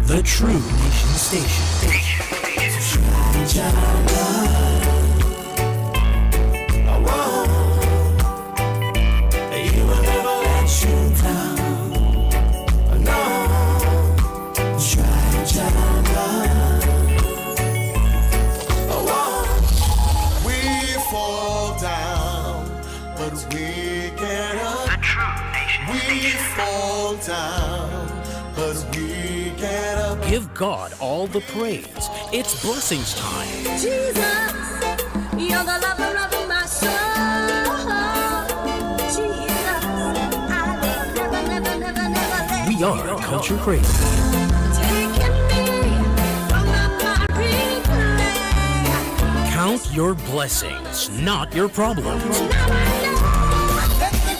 The True Nation Station. Give God all the praise. It's blessings time. Jesus, you're the lover of my soul. Jesus, I will never let We are Culture Crazy. taking me from the miry clay. Count your blessings, not your problems. Now I know. Let me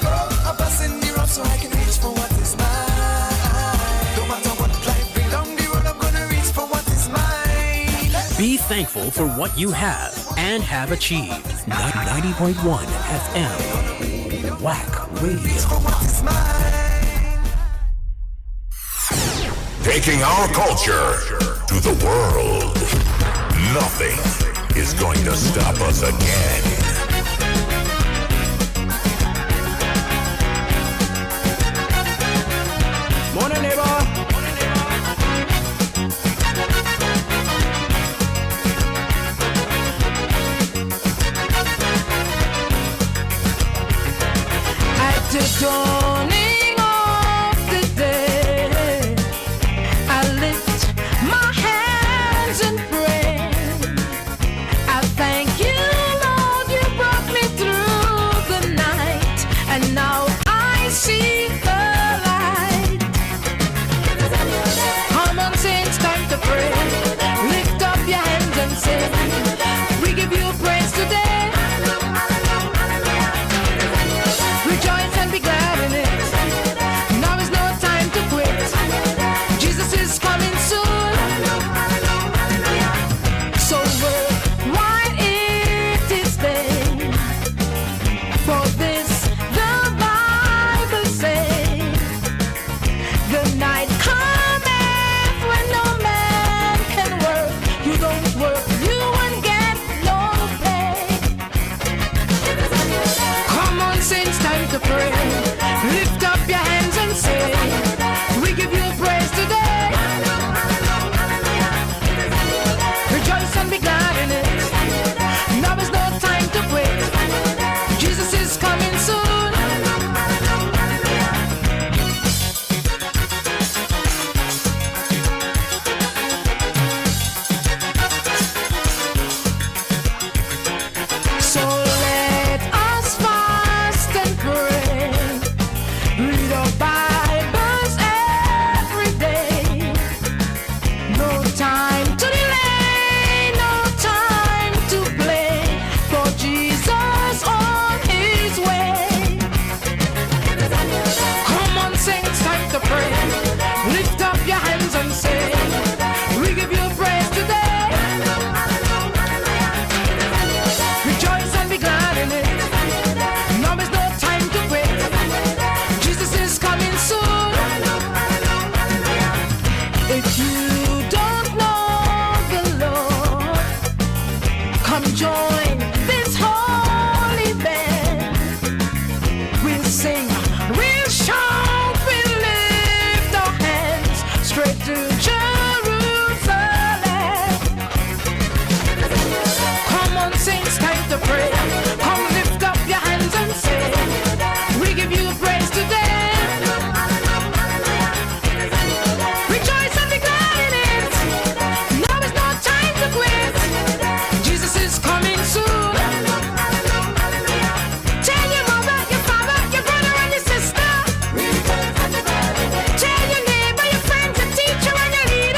go, a blessing me up so I can reach for what is mine. No matter what life bring down the road, I'm gonna reach for what is mine. Be thankful for what you have and have achieved. 90.1 FM. Whack Radio. For what is mine. Taking our culture to the world. Nothing is going to stop us again. Morning, neighbor. At the dawning of the day, I lift my hands and pray. I thank you, Lord, you brought me through the night, and now I see the light. Come on, say it's time to pray. Lift up your hands and say, we give you praise today. Rejoice and be glad in it. Now is no time to quit. Jesus is coming soon. So work while it is day. For this the Bible says, the night cometh when no man can work. You don't work, you won't get no pay. Come on, say it's time to pray. Lift up your hands and say, we give you praise today. Rejoice and be glad in it. Now is no time to quit. Jesus is coming soon. So let us fast and pray. Read our Bibles every day. No time to delay, no time to play. For Jesus on his way. Come on, sing, it's time to pray. Lift up your hands and say, we give you praise today. Rejoice and be glad in it. Now is no time to quit. Jesus is coming soon. If you don't know the Lord, come join this holy band. We'll sing, we'll shout, we'll lift our hands straight to Jerusalem. Come on, sing, it's time to pray. Come lift up your hands and say, we give you praise today. Rejoice and be glad in it. Now is no time to quit. Jesus is coming soon. Tell your mother, your father, your brother and your sister. Tell your neighbor, your friends, your teacher and your leader.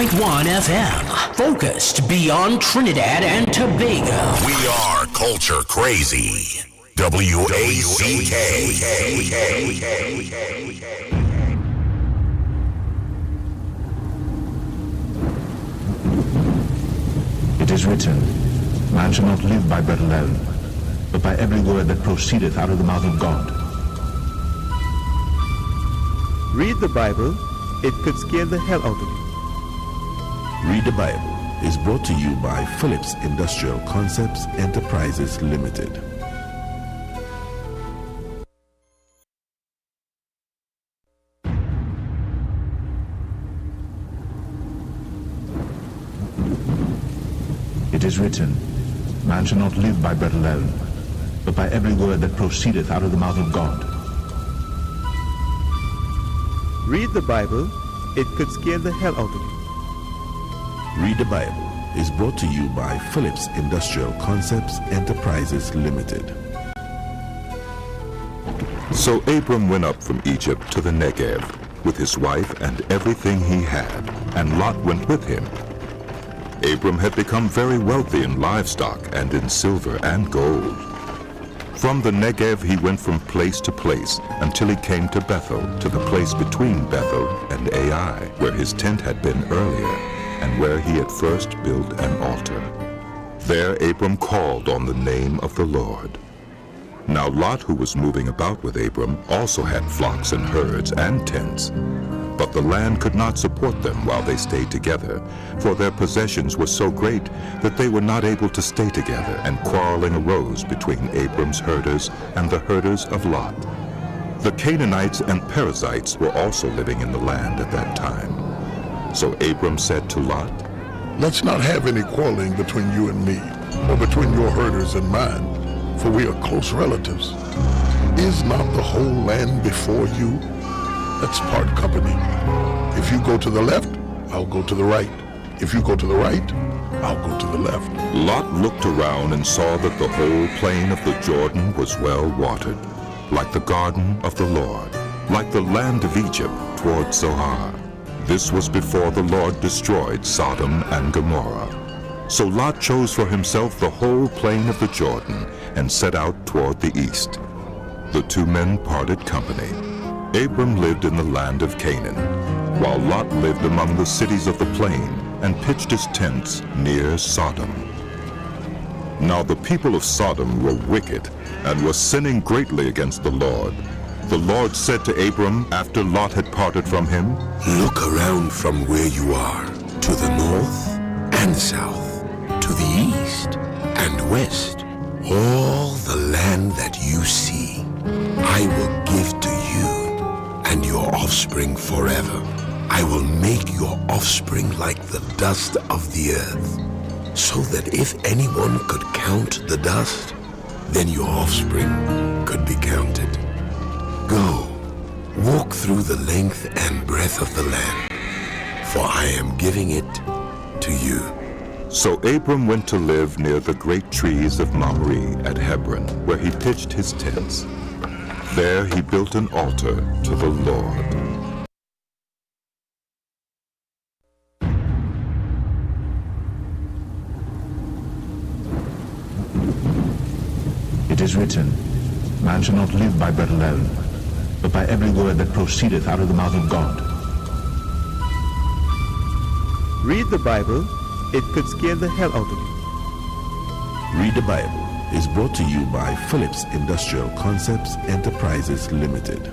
90.1 FM. Focused beyond Trinidad and Tobago. We are culture crazy. WACK. It is written, man shall not live by bread alone, but by every word that proceedeth out of the mouth of God. Read the Bible, it could scare the hell out of you. Read the Bible is brought to you by Phillips Industrial Concepts Enterprises Limited. It is written, man shall not live by bread alone, but by every word that proceedeth out of the mouth of God. Read the Bible, it could scare the hell out of you. Read the Bible is brought to you by Phillips Industrial Concepts Enterprises Limited. So Abram went up from Egypt to the Negev with his wife and everything he had, and Lot went with him. Abram had become very wealthy in livestock and in silver and gold. From the Negev he went from place to place until he came to Bethel, to the place between Bethel and Ai, where his tent had been earlier, and where he had first built an altar. There Abram called on the name of the Lord. Now Lot, who was moving about with Abram, also had flocks and herds and tents. But the land could not support them while they stayed together, for their possessions were so great that they were not able to stay together, and quarreling arose between Abram's herders and the herders of Lot. The Canaanites and Perizzites were also living in the land at that time. So Abram said to Lot, Let's not have any quarreling between you and me, or between your herders and mine, for we are close relatives. Is not the whole land before you? Let's part company. If you go to the left, I'll go to the right. If you go to the right, I'll go to the left. Lot looked around and saw that the whole plain of the Jordan was well watered, like the garden of the Lord, like the land of Egypt toward Zoar. This was before the Lord destroyed Sodom and Gomorrah. So Lot chose for himself the whole plain of the Jordan and set out toward the east. The two men parted company. Abram lived in the land of Canaan, while Lot lived among the cities of the plain and pitched his tents near Sodom. Now the people of Sodom were wicked and were sinning greatly against the Lord. The Lord said to Abram after Lot had parted from him, Look around from where you are, to the north and south, to the east and west. All the land that you see, I will give to you and your offspring forever. I will make your offspring like the dust of the earth, so that if anyone could count the dust, then your offspring could be counted. Go, walk through the length and breadth of the land, for I am giving it to you. So Abram went to live near the great trees of Mamre at Hebron, where he pitched his tents. There he built an altar to the Lord. It is written, man shall not live by bread alone, but by every word that proceedeth out of the mouth of God. Read the Bible, it could scare the hell out of you. Read the Bible is brought to you by Phillips Industrial Concepts Enterprises Limited.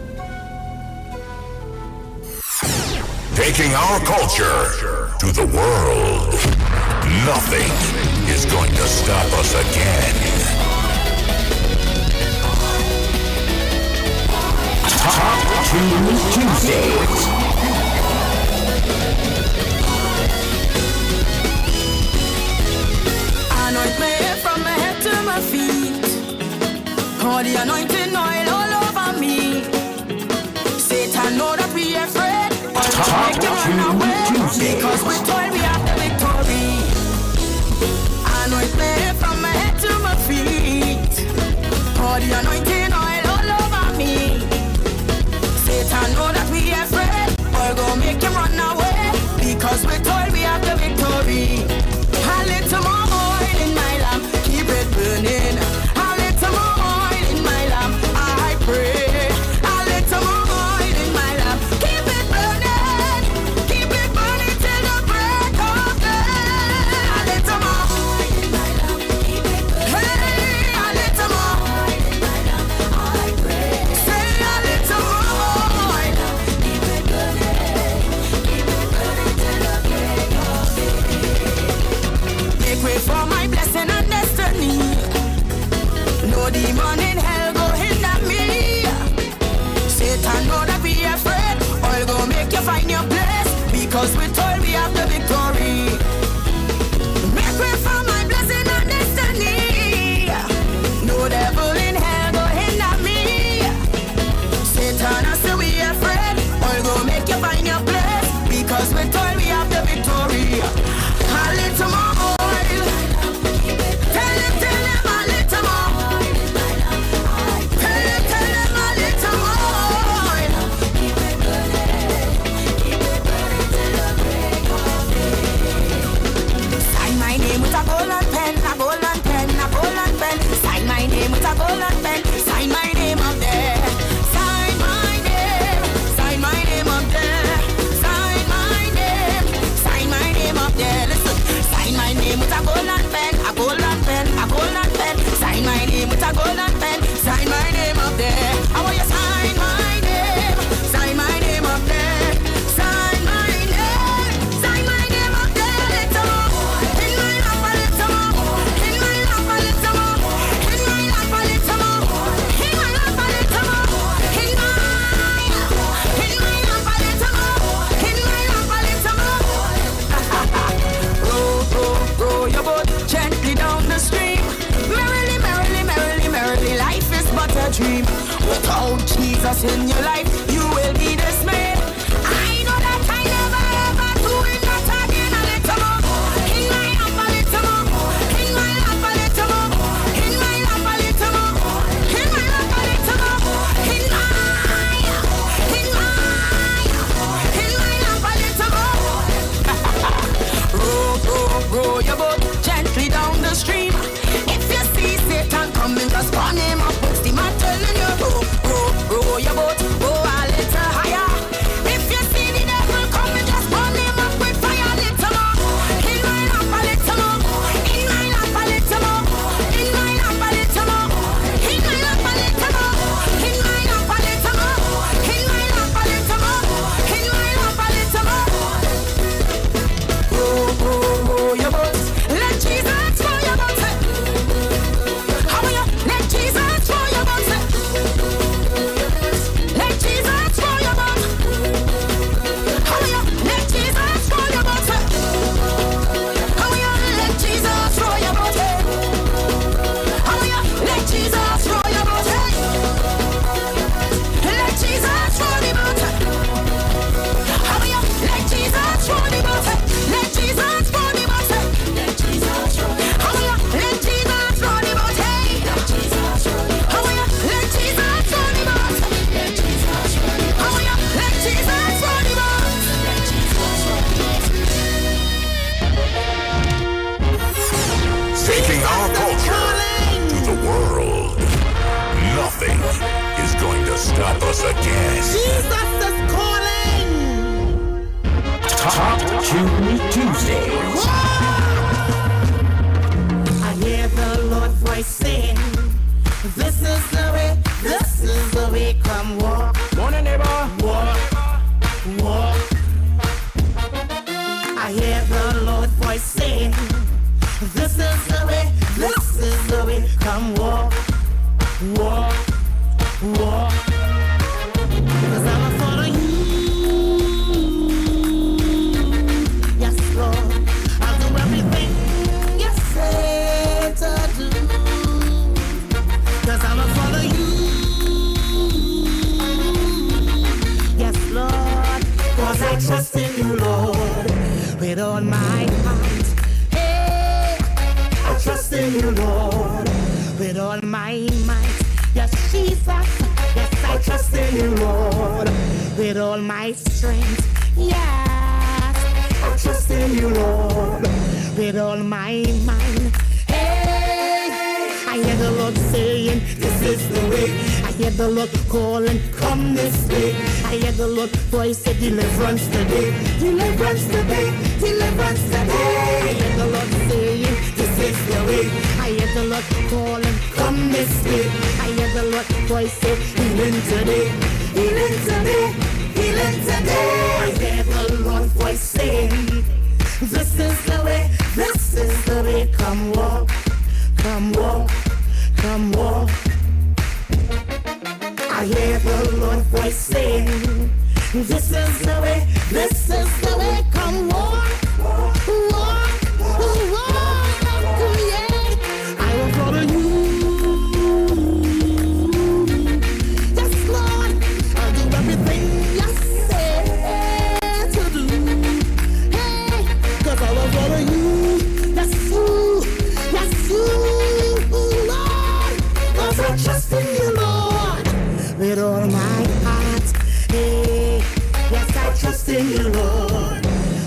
Taking our culture to the world. Nothing is going to stop us again. Top Tunes Tuesdays. Anoint me from my head to my feet. Pour the anointing oil all over me. Satan know that we are afraid. Top Tunes Tuesdays. Because we toil, we have the victory. Anoint me from my head to my feet. Pour the anointing oil all over me. Satan know that we are afraid. We're gonna make him run away. Because we toil, we a golden pen, a golden pen, a golden pen. Sign my name with a golden pen. Sign my name up there. Sign my name. Sign my name up there. Sign my name. Sign my name up there. Listen. Sign my name with a golden pen, a golden pen, a golden pen. Sign my name with a golden pen. Sign my name up there. I want you to sign my name. Sign my name up there. Sign my name. Sign my name up there. Little more. In my lap a little more. In my lap a little more. In my lap a little more. In my lap a little more. In my lap a little more. In my lap a little more. Row your boat gently down the stream. Merrily, merrily, merrily, merrily, life is but a dream. Without Jesus in your life, you will be dismayed. I know that I never ever do it that again. A little more. In my lap a little more. In my lap a little more. In my lap a little more. In my lap a little more. In my lap a little more. Row your boat gently down the stream. If you see Satan coming, just run him up with steam. I'm telling you, row your boat, go a little higher. If you see the devil coming, just run him up with fire. Little more. In my lap a little more. In my lap a little more. In my lap a little more. In my lap a little more. In my lap a little more. In my lap a little more. In my lap a little more. Row your boat. Let Jesus row your boat. How will you let Jesus row your boat? Let Jesus row your boat. How will you let Jesus row your boat? How will you let Jesus row your boat? How will you let Jesus row your boat? Let Jesus row the boat. How will you let Jesus row the boat? Let Jesus row the boat. Let Jesus row. How will you let Jesus row the boat? Let Jesus row. How will you let Jesus row the boat? Let Jesus row. How will you let Jesus row the boat? Let Jesus row. Taking our culture to the world. Nothing is going to stop us again. Jesus is calling. Top Tune Tuesday. I hear the Lord voice saying, this is the way, come walk. Morning, neighbor. Walk. I hear the Lord voice saying, this is the way, come walk. 'Cause I'ma follow you. Yes, Lord. I'll do everything you say to do. 'Cause I'ma follow you. Yes, Lord. 'Cause I trust in you, Lord, with all my heart. Hey, I trust in you, Lord, with all my might. Yes, Jesus. Yes, I trust in you, Lord, with all my strength. Yes, I trust in you, Lord, with all my mind. Hey, I hear the Lord saying, this is the way. I hear the Lord calling, come this way. I hear the Lord voice say, deliverance today. Deliverance today. Deliverance today. I hear the Lord saying, this is the way. I hear the Lord calling, come this way. I hear the Lord voice say, healing today. Healing today. Healing today. I hear the Lord voice saying, this is the way. This is the way. Come walk. Come walk. Come walk. I hear the Lord voice saying, this is the way. This is the way. Come walk. Walk. Yeah. I will follow you. Yes, Lord. I'll do everything you say to do. Hey, 'cause I will follow you. Yes, you, Lord. 'Cause I trust in you, Lord, with all my heart. Hey, yes, I trust in you, Lord,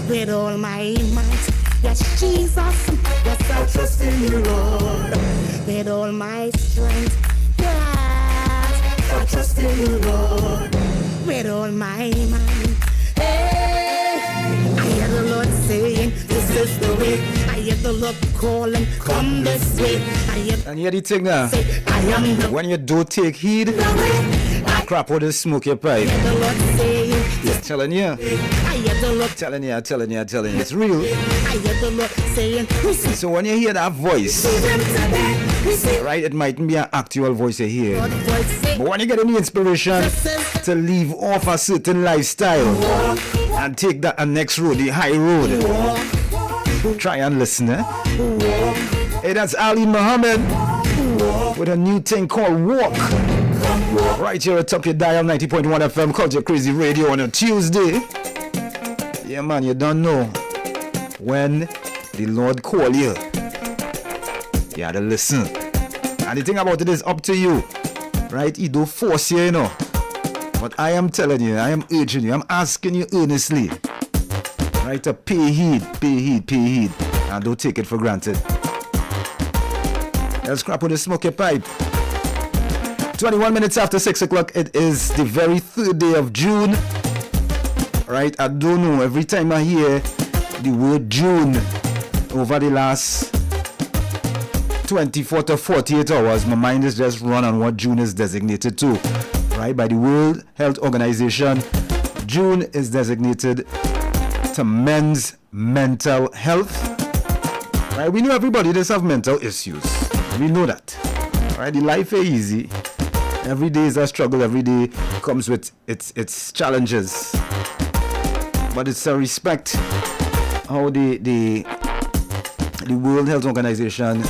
with all my might. Yes, Jesus. Yes, I trust in you, Lord, with all my strength. Yes, I trust in you, Lord, with all my mind. Hey, I hear the Lord saying, this is the way. I hear the Lord calling, come this way. I hear And hear the thing now. say, I am the When you do take heed, way. crap with the smoke your pipe. The Lord saying, Telling you. I hear the Lord Telling you. It's real. I hear the Lord saying, receive So when you hear that voice, them today. Receive right, it mightn't be an actual voice you hear. God's voice say, But when you get any inspiration to leave off a certain lifestyle and take that next road, the high road, try and listen, eh? Hey, that's Ali Muhammad with a new thing called Walk. Right here atop your dial 90.1 FM, Culture Crazy Radio on a Tuesday. Yeah, man, you don't know when the Lord call you. You have to listen. And the thing about it is up to you. Right? He don't force you, you know. But I am telling you, I am urging you, I'm asking you earnestly. Right? To pay heed. And don't take it for granted. Let's crap with the smoky pipe. 21 minutes after 6 o'clock, it is the very third day of June. Right? I don't know, every time I hear the word June over the last 24 to 48 hours, my mind is just run on what June is designated to. Right? By the World Health Organization, June is designated to men's mental health. Right? We know everybody does have mental issues. We know that. Right? The life is easy. Every day is a struggle. Every day comes with its challenges. But it's a respect how the World Health Organization,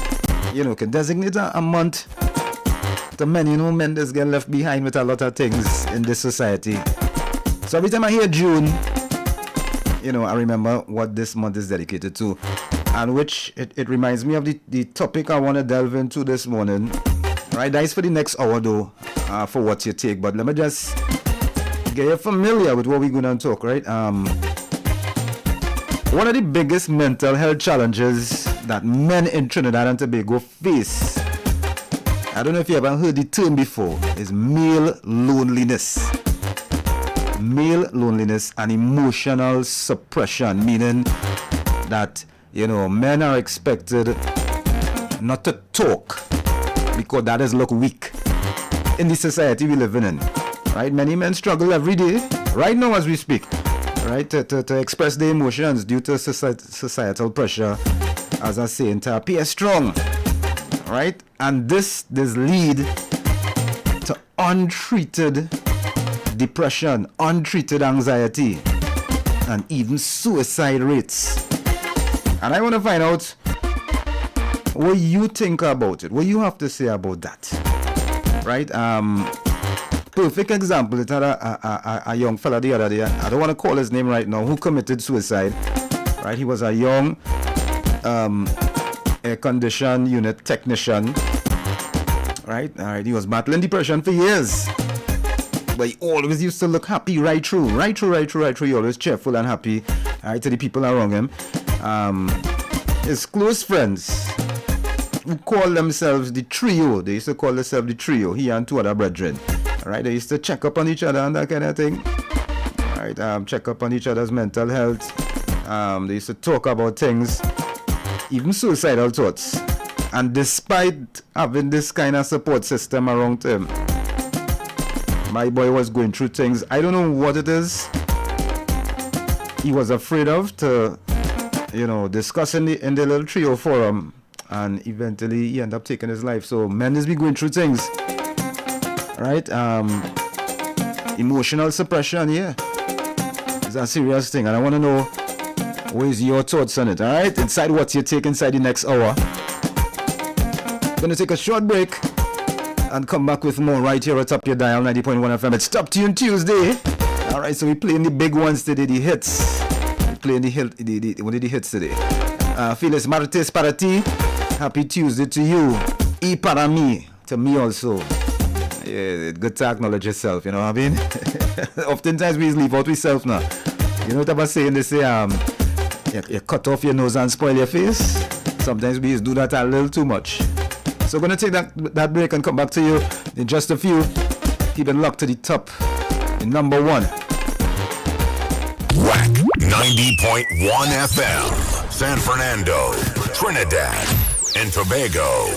you know, can designate a month to men. You know, men just get left behind with a lot of things in this society. So every time I hear June, you know, I remember what this month is dedicated to, and which it reminds me of the topic I want to delve into this morning. Right, that is for the next hour though, for what you take. But let me just get you familiar with what we're going to talk, right? One of the biggest mental health challenges that men in Trinidad and Tobago face, I don't know if you ever heard the term before, is male loneliness. Male loneliness and emotional suppression, meaning that, you know, men are expected not to talk because that is look weak in the society we live in. Right? Many men struggle every day, right now as we speak, right, to express their emotions due to societal pressure, as I say, to appear strong. Right? And this lead to untreated depression, untreated anxiety, and even suicide rates. And I want to find out what you think about it, what you have to say about that. Right? Perfect example, it had a young fella the other day, I don't want to call his name right now, who committed suicide. Right? He was a young air condition unit technician. Right? Alright, he was battling depression for years. But he always used to look happy right through. He always cheerful and happy, right, to the people around him. His close friends, who call themselves the trio, they used to call themselves the trio, he and two other brethren. Right, they used to check up on each other and that kind of thing. Right, check up on each other's mental health. They used to talk about things, even suicidal thoughts. And despite having this kind of support system around him, my boy was going through things, I don't know what it is he was afraid of to, you know, discuss in the little trio forum, and eventually he ended up taking his life. So men is be going through things. Right? Emotional suppression, yeah, is a serious thing, and I want to know what is your thoughts on it. All right, inside what you take inside the next hour. Gonna take a short break and come back with more right here at Top Your Dial 90.1 FM. It's Top Tune Tuesday. All right, so we're playing the big ones today, the hits. We're playing one of the hits today. Feliz martes para ti. Happy Tuesday to you. Y para mí, to me also. Yeah, good to acknowledge yourself, you know what I mean? Oftentimes we leave out ourselves now. You know what I'm saying? They say, you cut off your nose and spoil your face. Sometimes we do that a little too much. So we're gonna take that break and come back to you in just a few. Keep it locked to the top. In number 1. Whack 90.1 FM, San Fernando, Trinidad, and Tobago.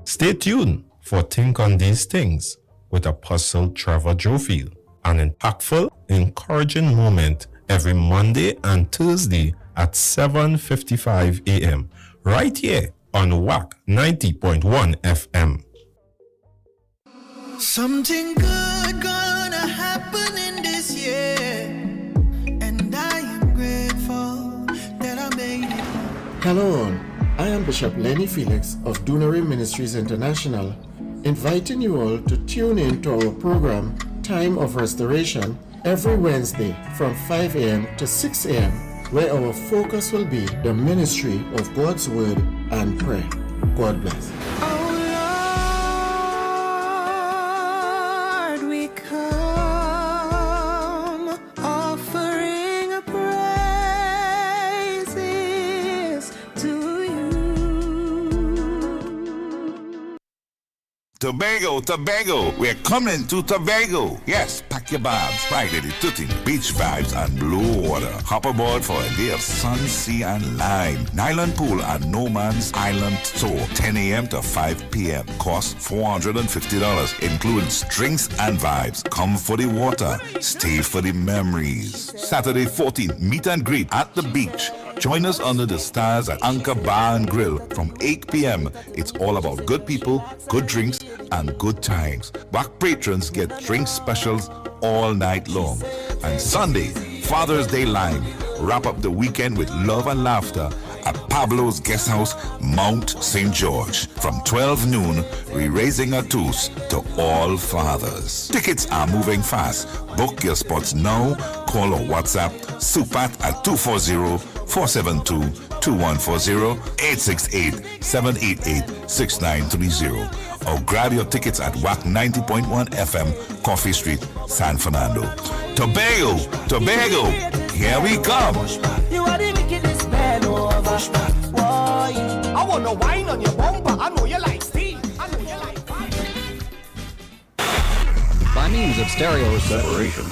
Stay tuned for Think on These Things with Apostle Trevor Jofield, an impactful, encouraging moment every Monday and Thursday at 7:55 a.m. right here on WAC 90.1 FM. Something good gonna happen in this year, and I am grateful that I made it. Hello all, I am Bishop Lenny Felix of Dunary Ministries International, inviting you all to tune in to our program Time of Restoration every Wednesday from 5 a.m. to 6 a.m., where our focus will be the ministry of God's Word and prayer. God bless. Lord, we come offering praises to you. Tobago, we're coming to Tobago. Yes, pack your bags, ride the tooting, beach vibes and blue water. Hop aboard for a day of sun, sea and lime. Nylon pool at No Man's Island Tour, 10 a.m. to 5 p.m. Cost $450, includes drinks and vibes. Come for the water, stay for the memories. Saturday 14th, meet and greet at the beach. Join us under the stars at Anchor Bar and Grill from 8 p.m. It's all about good people, good drinks, and good times. Back patrons get drink specials all night long. And Sunday, Father's Day Lime. Wrap up the weekend with love and laughter at Pablo's Guest House, Mount St. George. From 12 noon, we're raising a toast to all fathers. Tickets are moving fast. Book your spots now. Call or WhatsApp Supat at 240-472-2140, 868-788-6930. Or grab your tickets at WAC 90.1 FM, Coffee Street, San Fernando. Tobago, here we come. You are the wickedest man over. Boy, I wanna wine on your bumper. I know you like steam. I know you like fire. By means of stereo separation.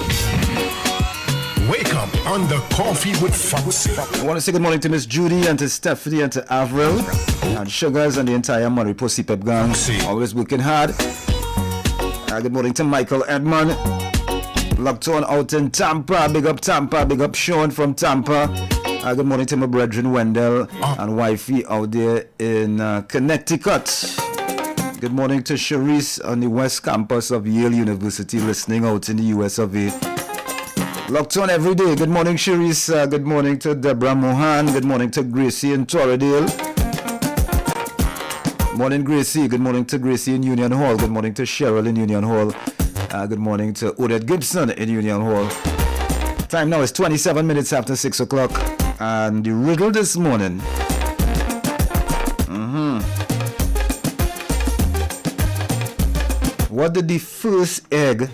Wake up on the Coffee with Foxy. I want to say good morning to Miss Judy and to Stephanie and to Avril and Sugars and the entire Money Pussy Pep gang. Always working hard. Good morning to Michael Edmond. Locked on out in Tampa. Big up Tampa. Big up Sean from Tampa. Good morning to my brethren Wendell and wifey out there in Connecticut. Good morning to Sharice on the West Campus of Yale University listening out in the US of A. Locked on every day. Good morning, Sharice. Good morning to Deborah Mohan. Good morning to Gracie in Torridale. Morning, Gracie. Good morning to Gracie in Union Hall. Good morning to Cheryl in Union Hall. Good morning to Odette Gibson in Union Hall. Time now is 27 minutes after 6 o'clock. And the riddle this morning. What did the first egg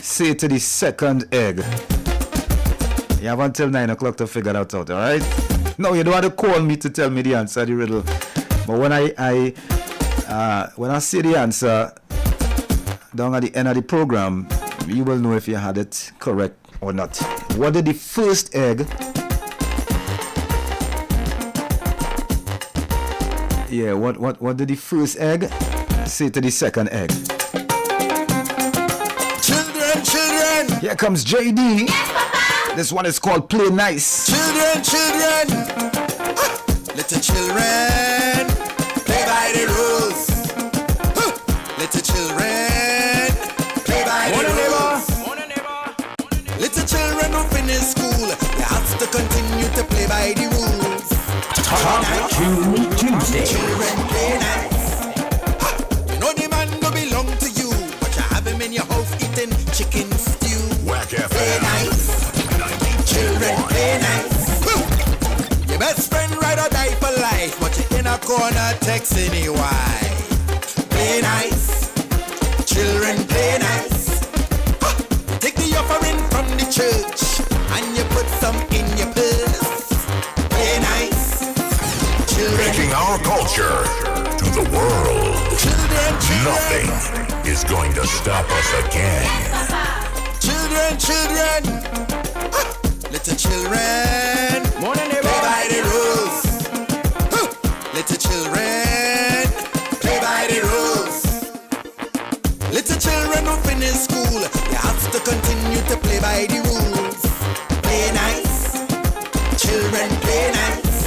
say to the second egg? You have until 9 o'clock to figure that out, alright? No, you don't have to call me to tell me the answer, the riddle. But when I say the answer down at the end of the program, you will know if you had it correct or not. What did the first egg... Yeah, what did the first egg say to the second egg? Children. Here comes JD. Yes, Papa. This one is called Play Nice. Children. Little children, play by the rules. Little children, play by the rules. Little children who finish school, you have to continue to play by the rules. Top Tuesday. Children play nice. You know the man no belong to you, but you have him in your house eating chicken stew. Whack Play FM. nice. Children play nice. Your best friend ride or die for life, but you in a corner texting me why. Play nice. Children play nice. is going to stop us again. Children, children, little children, play by the rules. Little children, play by the rules. Little children who finish school, you have to continue to play by the rules. Play nice, children, play nice.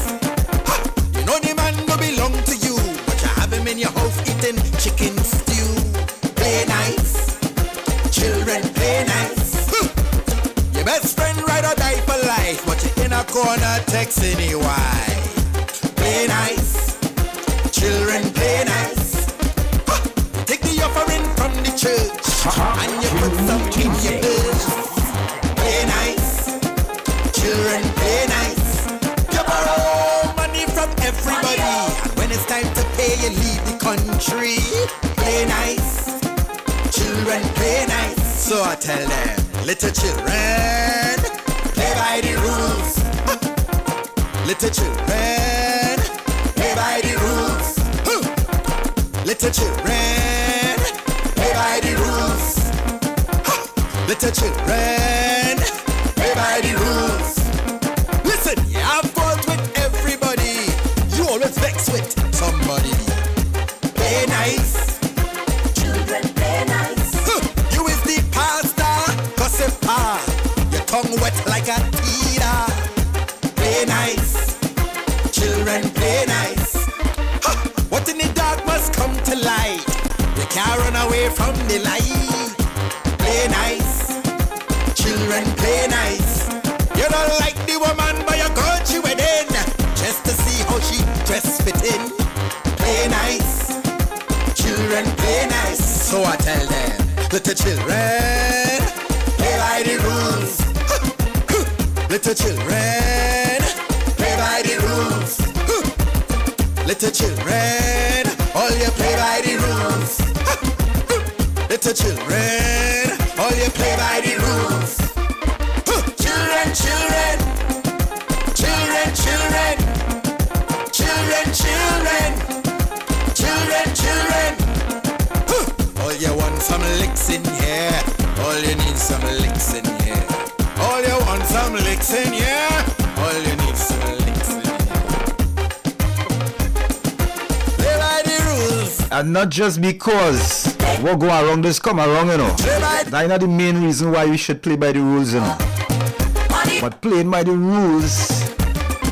You know the man go belong to you, but you have him in your house eating chicken stew. Play nice, children, play nice. Your best friend ride or die for life, but you in a corner texting your wife. Play nice, children, play nice. Take the offering from the church and you put some in your purse. Play nice, children, play nice. You borrow money from everybody, and when it's time to pay, you leave the country. Play nice, children, play nice. So I tell them, little children, play by the rules. Little children, play by the rules. Little children, play by the rules. Little children, play by the rules. Listen, you have fought with everybody. You always vex with somebody. Play nice, children, play nice. You is the pastor, gossiper. Your tongue wet like a teeter. Play nice, children, play nice. What in the dark must come to light. You can't run away from the light. Play nice, children, play nice. You don't like the woman, but you go to wedding just to see how she dress fit in. Play nice, children, play nice. So I tell them, little children, play by the rules. Little children, play by the rules. Little children, all you play by the rules. Little children, all you play by the rules. Children, children, children, children, children, children, children, children. All you want some licks in here. All you need some licks in here. All you want some licks in here. All you need some licks in here. Play by the rules. And not just because what go around this come around, you know. That's not the main reason why we should play by the rules, you know. But playing by the rules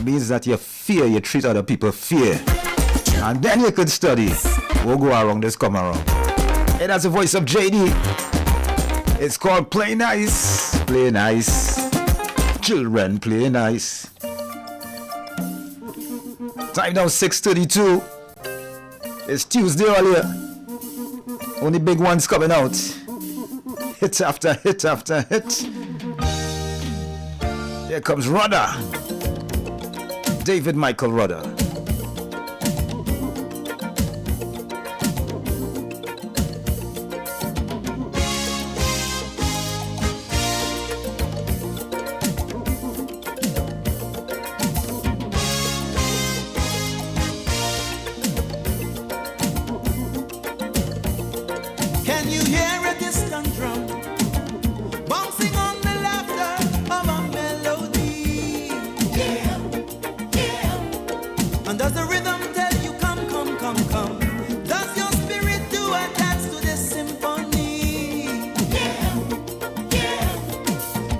means that you fear, you treat other people fear. And then you could study what go around this come around. Hey, that's the voice of JD. It's called Play Nice. Play nice. Children, play nice. Time now 6:32. It's Tuesday earlier. Only big ones coming out. Hit after hit after hit. Here comes Rudder. David Michael Rudder.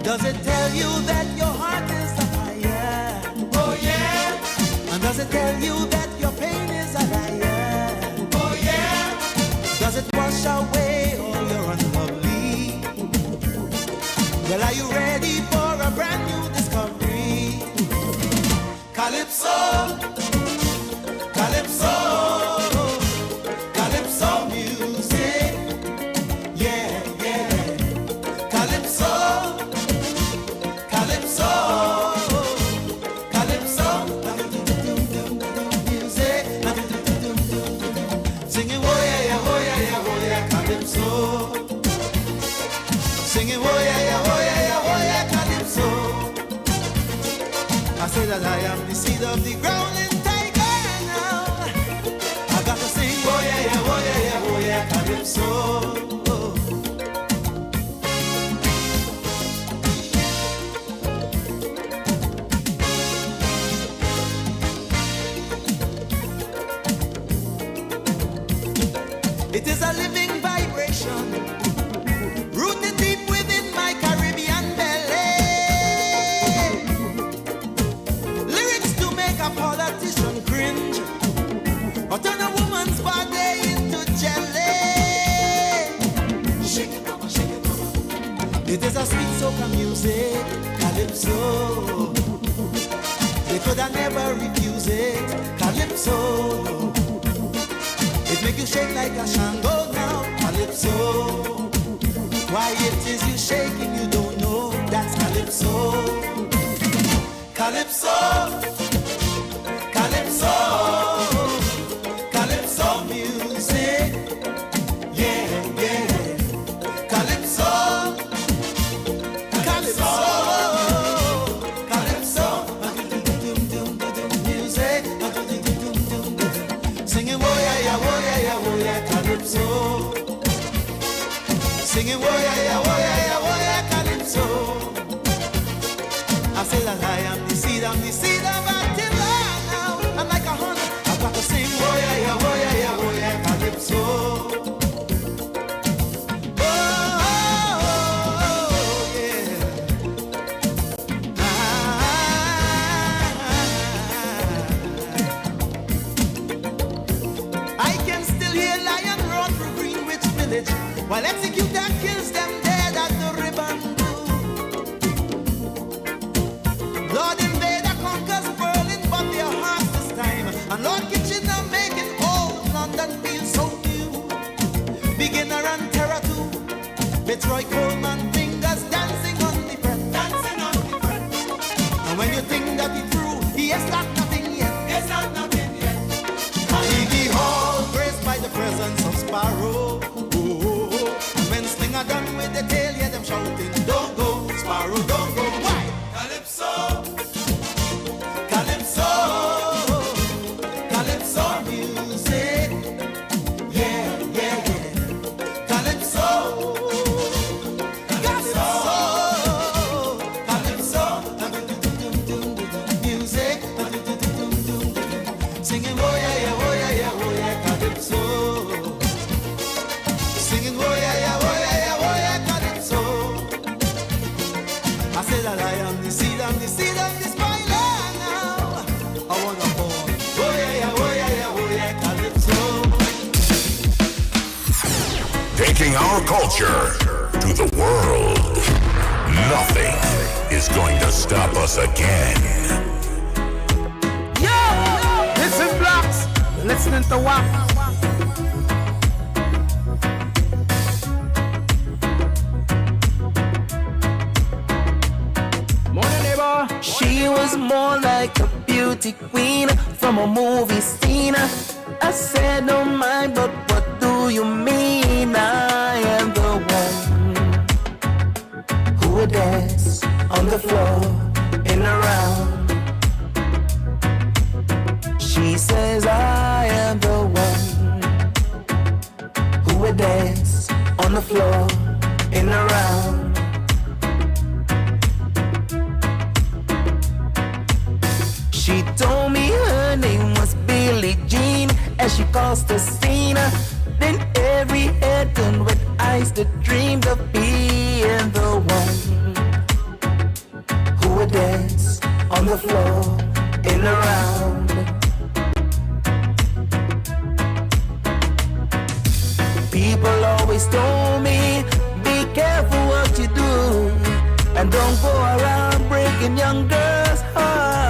Does it tell you that your heart is a fire? Oh yeah. And does it tell you that your pain is a liar? Oh yeah. Does it wash away all your unlovely? Well, are you ready for a brand new discovery? Calypso, Calypso, Calypso music. Yeah, yeah. Calypso, Calypso, Calypso music. Singing oh yeah, yeah, oh yeah, yeah, oh yeah, Calypso. Singing oh yeah, yeah, oh yeah, yeah, oh yeah, Calypso. I say that I am the seed of the ground and tiger now. I got to sing oh yeah, yeah, oh yeah, yeah, oh yeah, Calypso. It is a sweet soca music, Calypso. They could have never refuse it, Calypso. It make you shake like a shango now, Calypso. Why it is you shaking, you don't know, that's Calypso. Calypso, Calypso, Calypso music, yeah, yeah. Calypso, Calypso, Calypso, music, singing woah yeah, Calypso. Singing woah yeah, Calypso. I say that I am the seed of Attila now. I'm like a hunter, I've got to sing woah yeah, Calypso. Oh, yeah. I can still hear lion roar through Greenwich Village while executor kills them dead at the ribbon. Lord Invader conquers Berlin, but their hearts this time. And Lord Kitchener making old London feel so new. Beginner and Terror too. Fitzroy Coleman fingers dancing on the fret. And when you think that he through, he has got nothing yet. Iggy Hall, graced by the presence of Sparrow. When Slinger done with the tail, hear them shouting, don't go, Sparrow, don't go. Why? Calypso, Calypso, Calypso music, yeah, yeah, yeah. Calypso, Calypso, Calypso, music, singing woah yeah, Calypso. Singing woah yeah, Calypso. I say that I am the seed of this my land now. I wanna born. Woah yeah, Calypso. Taking our culture to the world. Nothing is going to stop us again. Yo, this is Blocks. You're listening to WAP. She was more like a beauty queen from a movie scene. I said, don't mind, but what do you mean? I am the one who would dance on the floor in a round. She says, I am the one who would dance on the floor in a round. She told me her name was Billie Jean as she crossed the scene. Then every head turned with eyes that dreamed of being the one who would dance on the floor in a round. People always told me, be careful what you do, and don't go around breaking young girls' hearts.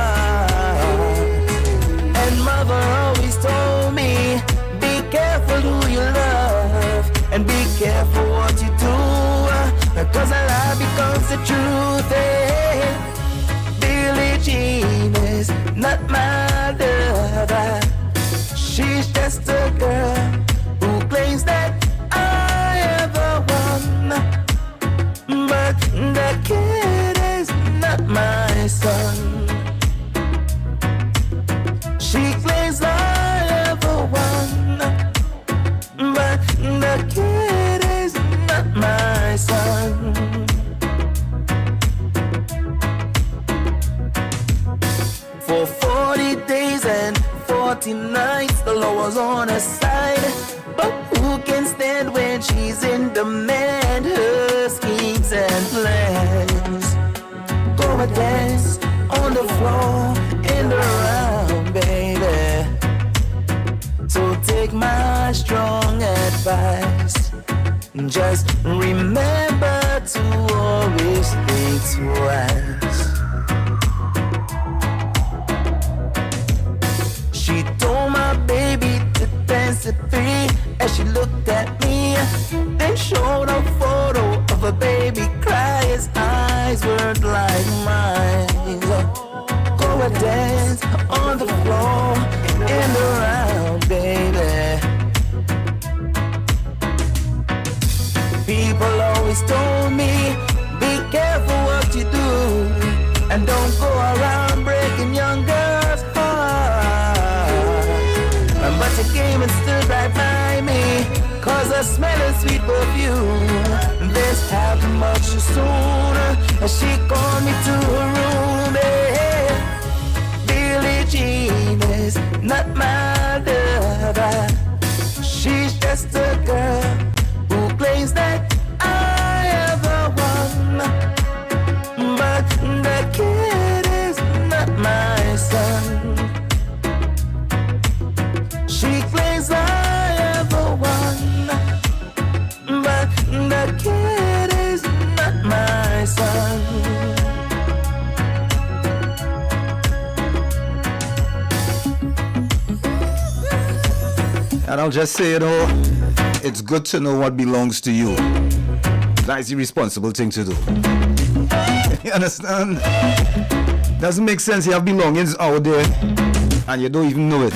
And mother always told me, be careful who you love, and be careful what you do, because a lie becomes the truth. Billie Jean is not my lover. She's just a girl who claims that I am the one, but the kid is not my son. She claims I am the one, but the kid is not my son. For 40 days and 40 nights, the law was on her side. But who can stand when she's in demand? Her schemes and plans. Go and dance on the floor and around, baby. So take my strong advice. Just remember to was. She told my baby to dance it free as she looked at me, then showed a photo of a baby cry. His eyes weren't like mine. Go and dance on the floor in the round, baby. People always told me, be careful what you do, and don't go around breaking young girls' hearts. But you came and stood right by me, cause I smell a sweet perfume. This happened much too soon, and she called me to her room. Yeah. Billie Jean is not my lover. She's just a girl who claims that I am the one, but the kid is not my son. She claims I am the one, but the kid is not my son. And I'll just say, it's good to know what belongs to you. That's the responsible thing to do. You understand? Doesn't make sense you have belongings out there and you don't even know it.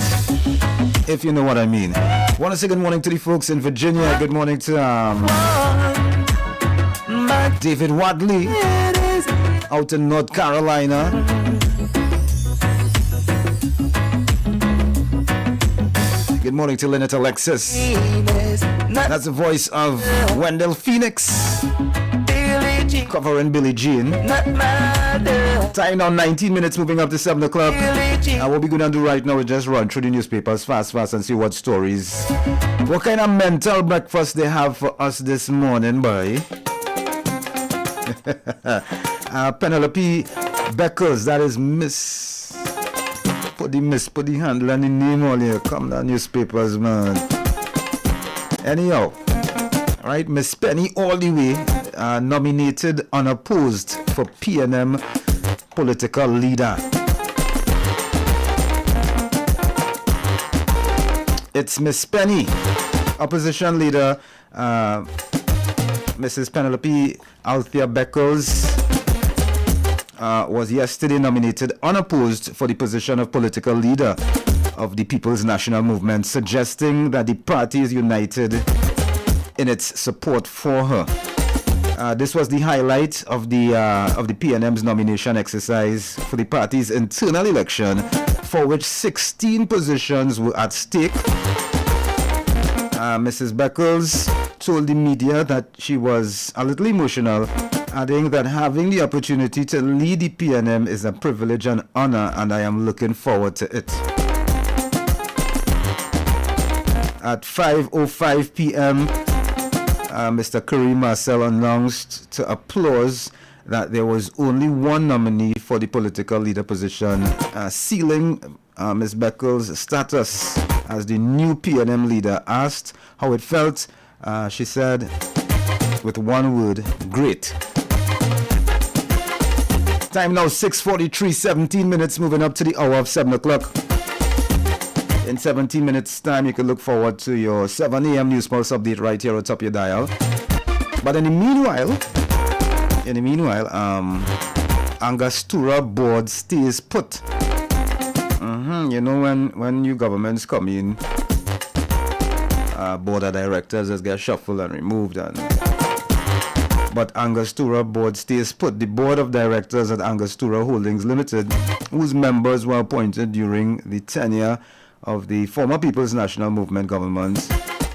If you know what I mean. Want to say good morning to the folks in Virginia. Good morning to David Wadley out in North Carolina. Good morning to Lynette Alexis. That's the voice of Wendell Phoenix covering Billie Jean. Time now 19 minutes, moving up to 7 o'clock. And what we're going to do right now is just run through the newspapers fast and see what stories, what kind of mental breakfast they have for us this morning, boy. Penelope Beckles, that is Miss. Put the handle and the name on here. Come down, newspapers, man. Anyhow, right, Miss Penny all the way, nominated unopposed for PNM political leader. It's Miss Penny, opposition leader, Mrs. Penelope Althea Beckles, was yesterday nominated unopposed for the position of political leader of the People's National Movement, suggesting that the party is united in its support for her. This was the highlight of the PNM's nomination exercise for the party's internal election, for which 16 positions were at stake. Mrs. Beckles told the media that she was a little emotional, adding that having the opportunity to lead the PNM is a privilege and honor, and I am looking forward to it. At 5:05 p.m., Mr. Kareem Marcel announced to applause that there was only one nominee for the political leader position, sealing Ms. Beckles' status as the new PNM leader. Asked how it felt, she said, with one word, great. Time now 6:43, 17 minutes, moving up to the hour of 7 o'clock. In 17 minutes time, you can look forward to your 7 a.m. News Pulse update right here on top of your dial. But in the meanwhile, Angostura board stays put. You know, when new governments come in, board of directors just get shuffled and removed. But Angostura board stays put. The board of directors at Angostura Holdings Limited, whose members were appointed during the tenure of the former People's National Movement government,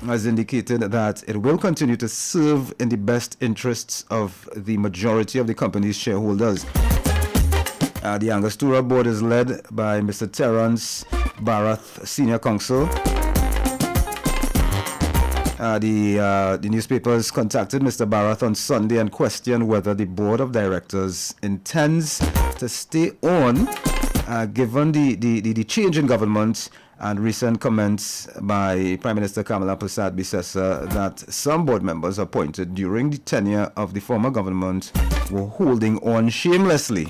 has indicated that it will continue to serve in the best interests of the majority of the company's shareholders. The Angostura board is led by Mr. Terence Barath, Senior Counsel. The newspapers contacted Mr. Barath on Sunday and questioned whether the board of directors intends to stay on, given the change in government and recent comments by Prime Minister Kamala Persad Bissessa that some board members appointed during the tenure of the former government were holding on shamelessly.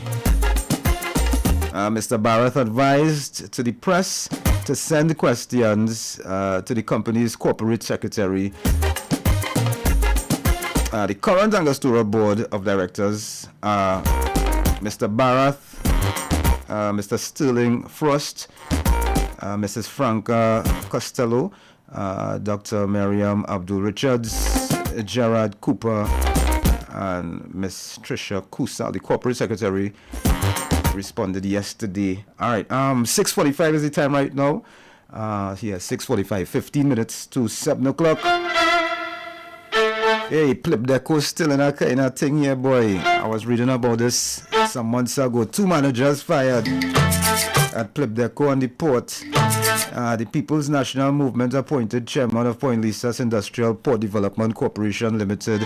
Mr. Barath advised to the press to send questions to the company's corporate secretary. The current Angostura Board of Directors are Mr. Barath, Mr. Sterling Frost, Mrs. Franca Costello, Dr. Miriam Abdul Richards, Gerard Cooper, and Miss Tricia Kusa, the corporate secretary, responded yesterday. All right, 6:45 is the time right now. 6:45, 15 minutes to 7 o'clock. Hey, Plip Deco still in a kind of thing here, boy. I was reading about this some months ago. 2 managers fired at Plip Deco on the port. The People's National Movement appointed chairman of Point Lisa's Industrial Port Development Corporation Limited,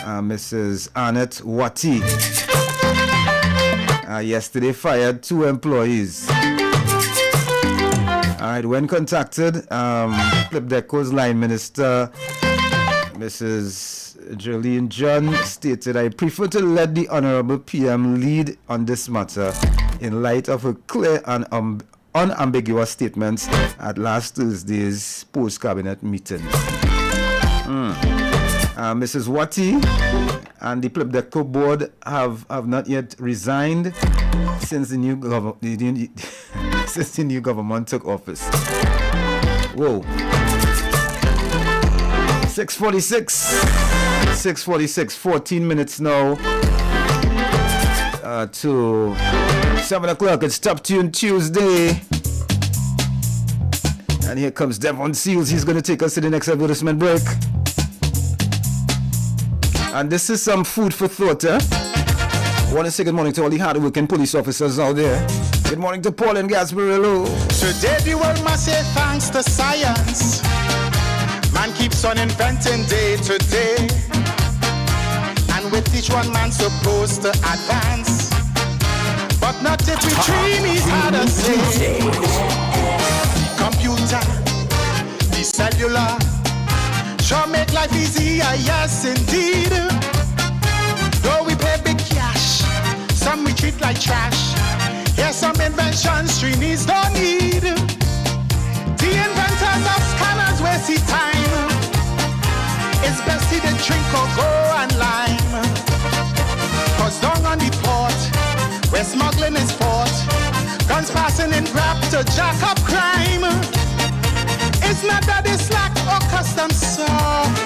Mrs. Annette Wati. Yesterday fired 2 employees. Alright, when contacted, Plip Deco's line minister, Mrs. Jolene John, stated, "I prefer to let the Honorable PM lead on this matter in light of her clear and unambiguous statements at last Thursday's post-cabinet meeting." Mrs. Wati and the Plip Deco board have not yet resigned since the new government took office. Whoa. 6:46, 14 minutes now to 7 o'clock. It's Top Tune Tuesday. And here comes Devon Seals. He's going to take us to the next advertisement break. And this is some food for thought, I want to say good morning to all the hard-working police officers out there. Good morning to Paul and Gasbury. Hello. Today the world must say thanks to science. Man keeps on inventing day to day. And with each one man supposed to advance. But not if we dream is hard to say. The computer, the cellular, sure make life easier, yes indeed. Though we pay big cash, some we treat like trash. Here's some inventions trainees don't need. The inventors of scanners waste time. It's best to drink or go online. Cause down on the port, where smuggling is fought, guns passing in grab to jack up crime. It's not that they slack or custom soft,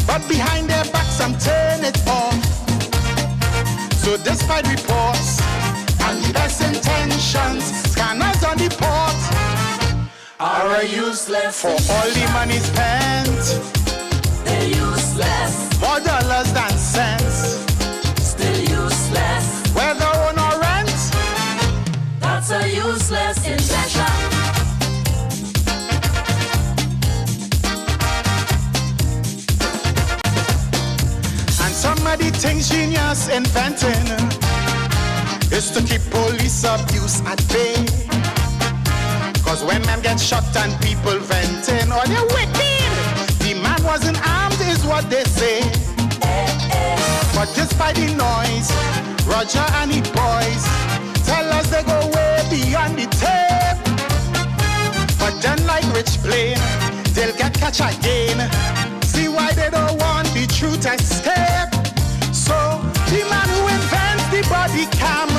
but behind their backs I'm turning it off. So despite reports and the best intentions, scanners on the port are useless. For all the money spent, they're useless. More dollars than cents, still useless. Whether own or rent, that's a useless invention. Some of the things genius inventing is to keep police abuse at bay. Cause when men get shot and people venting, oh they're wicked, the man wasn't armed is what they say. But despite the noise, Roger and his boys tell us they go way beyond the tape. But then like Rich Plain, they'll get catch again. See why they don't want the truth escape. So the man who invents the body cam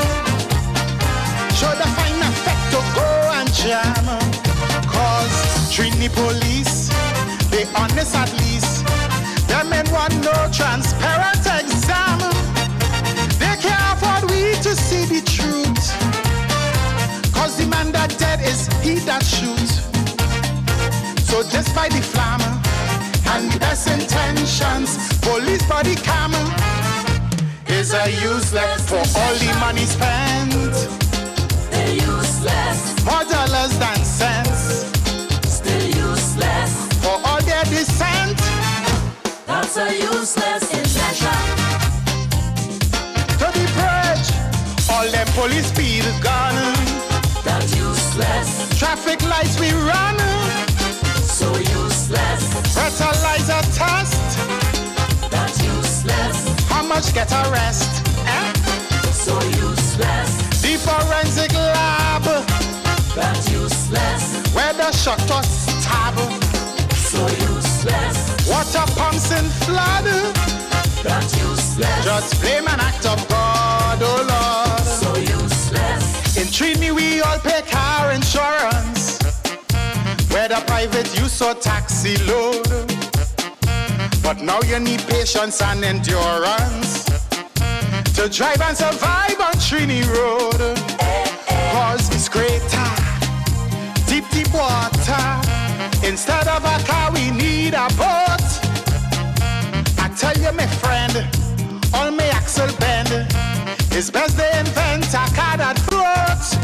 should find effect to go and jam. Cause Trini police, they honest at least. Them men want no transparent exam. They can't afford we to see the truth. Cause the man that dead is he that shoot. So despite the flamme and the best intentions, police body cam is a useless. For all the money spent, they're useless. More dollars than cents, still useless. For all their descent, that's a useless invention. To the bridge, all them police speed gone, that's useless. Traffic lights we run, so useless. Fertilizer test, that's useless. much get a rest. So useless. The forensic lab. That useless. Where the shot or stab. So useless. Water pumps in flood. That useless. Just blame an act of God, oh Lord. So useless. In Trini we all pay car insurance, whether private use or taxi load. But now you need patience and endurance to drive and survive on Trini Road. Cause it's greater, deep, deep water. Instead of a car we need a boat. I tell you my friend, all my axle bend. It's best they invent a car that floats.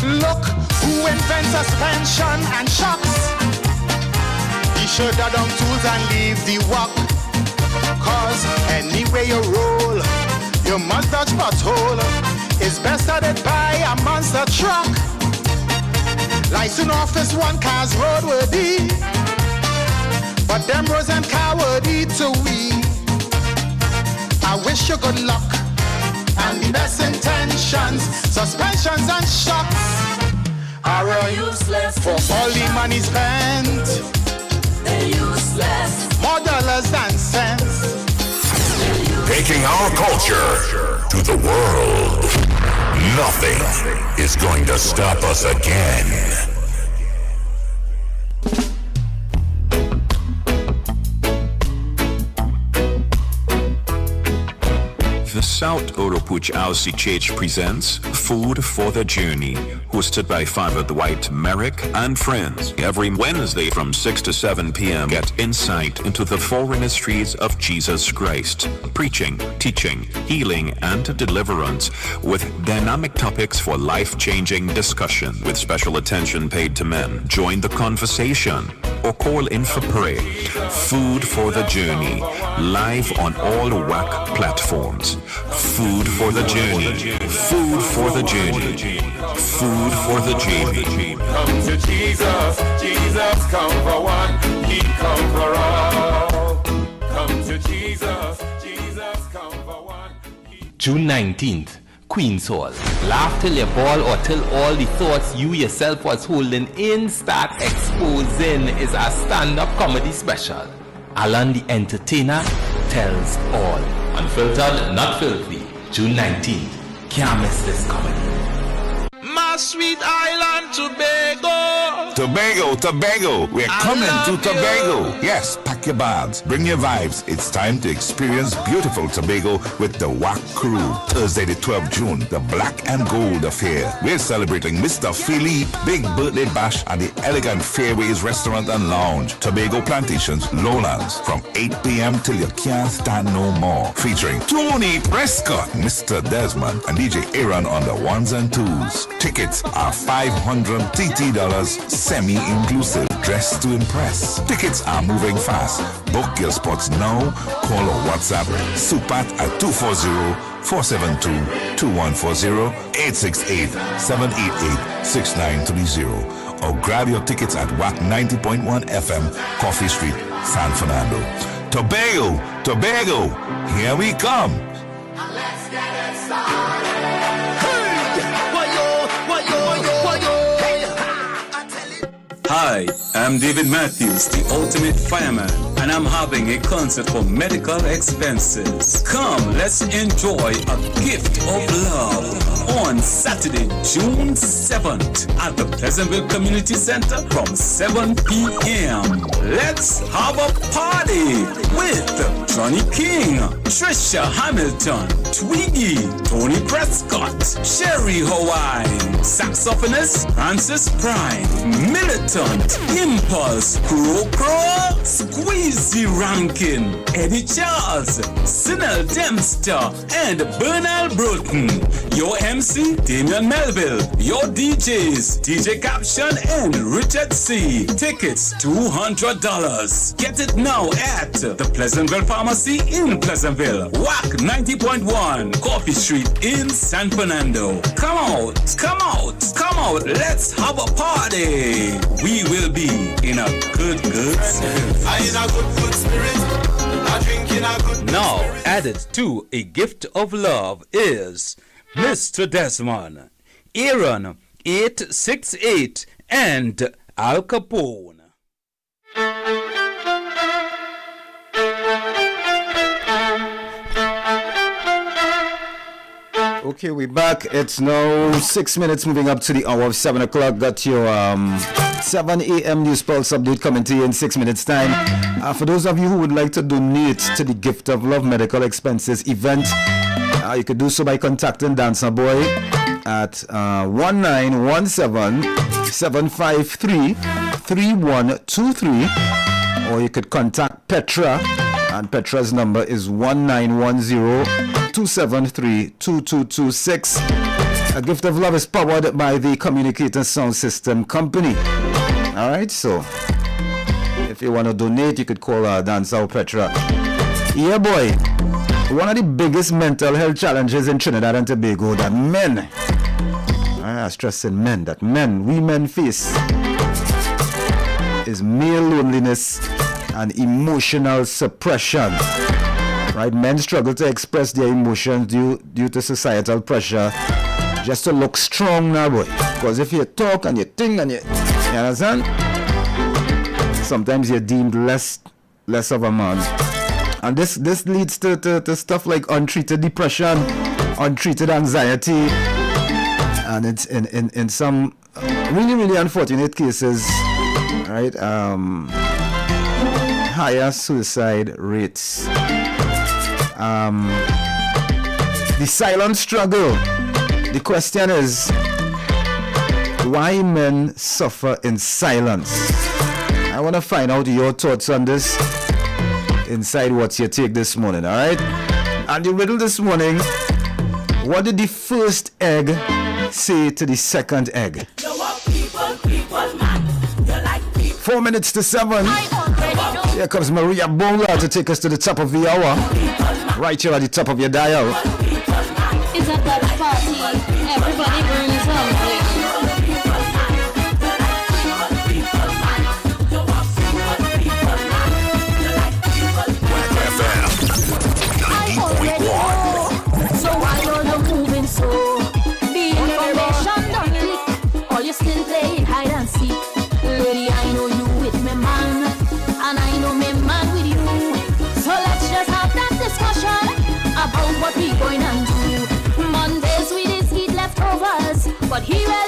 Look who invents suspension and shocks. He should have done tools and leave the walk. Cause anyway you roll, you must dodge pothole. It's best that it buy a monster truck. License office one car's roadworthy, but them roads and car would eat to we. I wish you good luck and the best intentions. Suspensions and shocks are useless for all the money spent. They're useless. More dollars than cents. Taking our culture to the world. Nothing is going to stop us again. The South Oropuch LCH presents Food for the Journey, hosted by Father Dwight Merrick and friends. Every Wednesday from 6 to 7 p.m. get insight into the four ministries of Jesus Christ, preaching, teaching, healing, and deliverance, with dynamic topics for life-changing discussion, with special attention paid to men. Join the conversation or call in for prayer. Food for the Journey, live on all WAC platforms. Food for the journey. Food for the journey. Food for the journey. Come to Jesus. Jesus come for one. He come for all. Come to Jesus. Jesus come for one. June 19th. Queen's Hall. Laugh till you ball or till all the thoughts you yourself was holding in start exposing is a stand-up comedy special. Alan the Entertainer tells all. Unfiltered, not filthy. June 19th. Can't miss this comedy. My sweet island, Tobago. Tobago. We're coming to Tobago. Yes, pack your bags, bring your vibes. It's time to experience beautiful Tobago with the WAC crew. Thursday the 12th June, the Black and Gold Affair. We're celebrating Mr. Philippe Big Birthday Bash at the elegant Fairways Restaurant and Lounge, Tobago Plantations, Lowlands, from 8 p.m. till you can't stand no more. Featuring Tony Prescott, Mr. Desmond, and DJ Aaron on the ones and twos. Tickets are $500 TT, semi-inclusive, dressed to impress. Tickets are moving fast. Book your spots now. Call or WhatsApp Supat at 240-472-2140, 868-788-6930. Or grab your tickets at WAC 90.1 FM, Coffee Street, San Fernando. Tobago, here we come. Let's get it started. Hi, I'm David Matthews, the ultimate fireman, and I'm having a concert for medical expenses. Come, let's enjoy a gift of love on Saturday, June 7th at the Pleasantville Community Center from 7 p.m. Let's have a party with Johnny King, Trisha Hamilton, Twiggy, Tony Prescott, Sherry Hawaii, saxophonist Francis Prime, Militant, Impulse, Crow, Squeezy Rankin, Eddie Charles, Sinel Dempster, and Bernal Broughton. Your MC, Damian Melville. Your DJs, DJ Caption and Richard C. Tickets, $200. Get it now at the Pleasantville Pharmacy in Pleasantville. WAC 90.1, Coffee Street in San Fernando. Come out. Let's have a party. We will be in a good spirit. I in a good spirit. I Now added to a gift of love is Mr. Desmond, Aaron 868, and Al Capone. Okay, we're back. It's now 6 minutes moving up to the hour of 7 o'clock. Got your 7 a.m. News Pulse update coming to you in 6 minutes' time. For those of you who would like to donate to the Gift of Love Medical Expenses event, you could do so by contacting Dancer Boy at 1917-753-3123, or you could contact Petra, and Petra's number is 1910-273-2226. A Gift of Love is powered by the Communicator Sound System Company. Alright, so if you want to donate, you could call Dancer Petra. Yeah, boy. One of the biggest mental health challenges in Trinidad and Tobago that men, I stress in men, that we men face is male loneliness and emotional suppression. Right? Men struggle to express their emotions due to societal pressure just to look strong now, boy. Because if you talk and you think and you understand? Sometimes you're deemed less of a man. And this leads to stuff like untreated depression, untreated anxiety, and it's in some really, really unfortunate cases, right? Higher suicide rates. The silent struggle. The question is, why men suffer in silence? I want to find out your thoughts on this inside What's Your Take this morning, alright? And the riddle this morning, what did the first egg say to the second egg? 4 minutes to 7. Here comes Maria Bola to take us to the top of the hour. Right here at the top of your dial. It's a dance party. Everybody bring something. So why are you moving so? The information don't click, or you still playing hide and seek. Lady, I know you with me man, and I know me man with you. So let's just have that discussion about what we going to do. Mondays with his heat leftovers, but here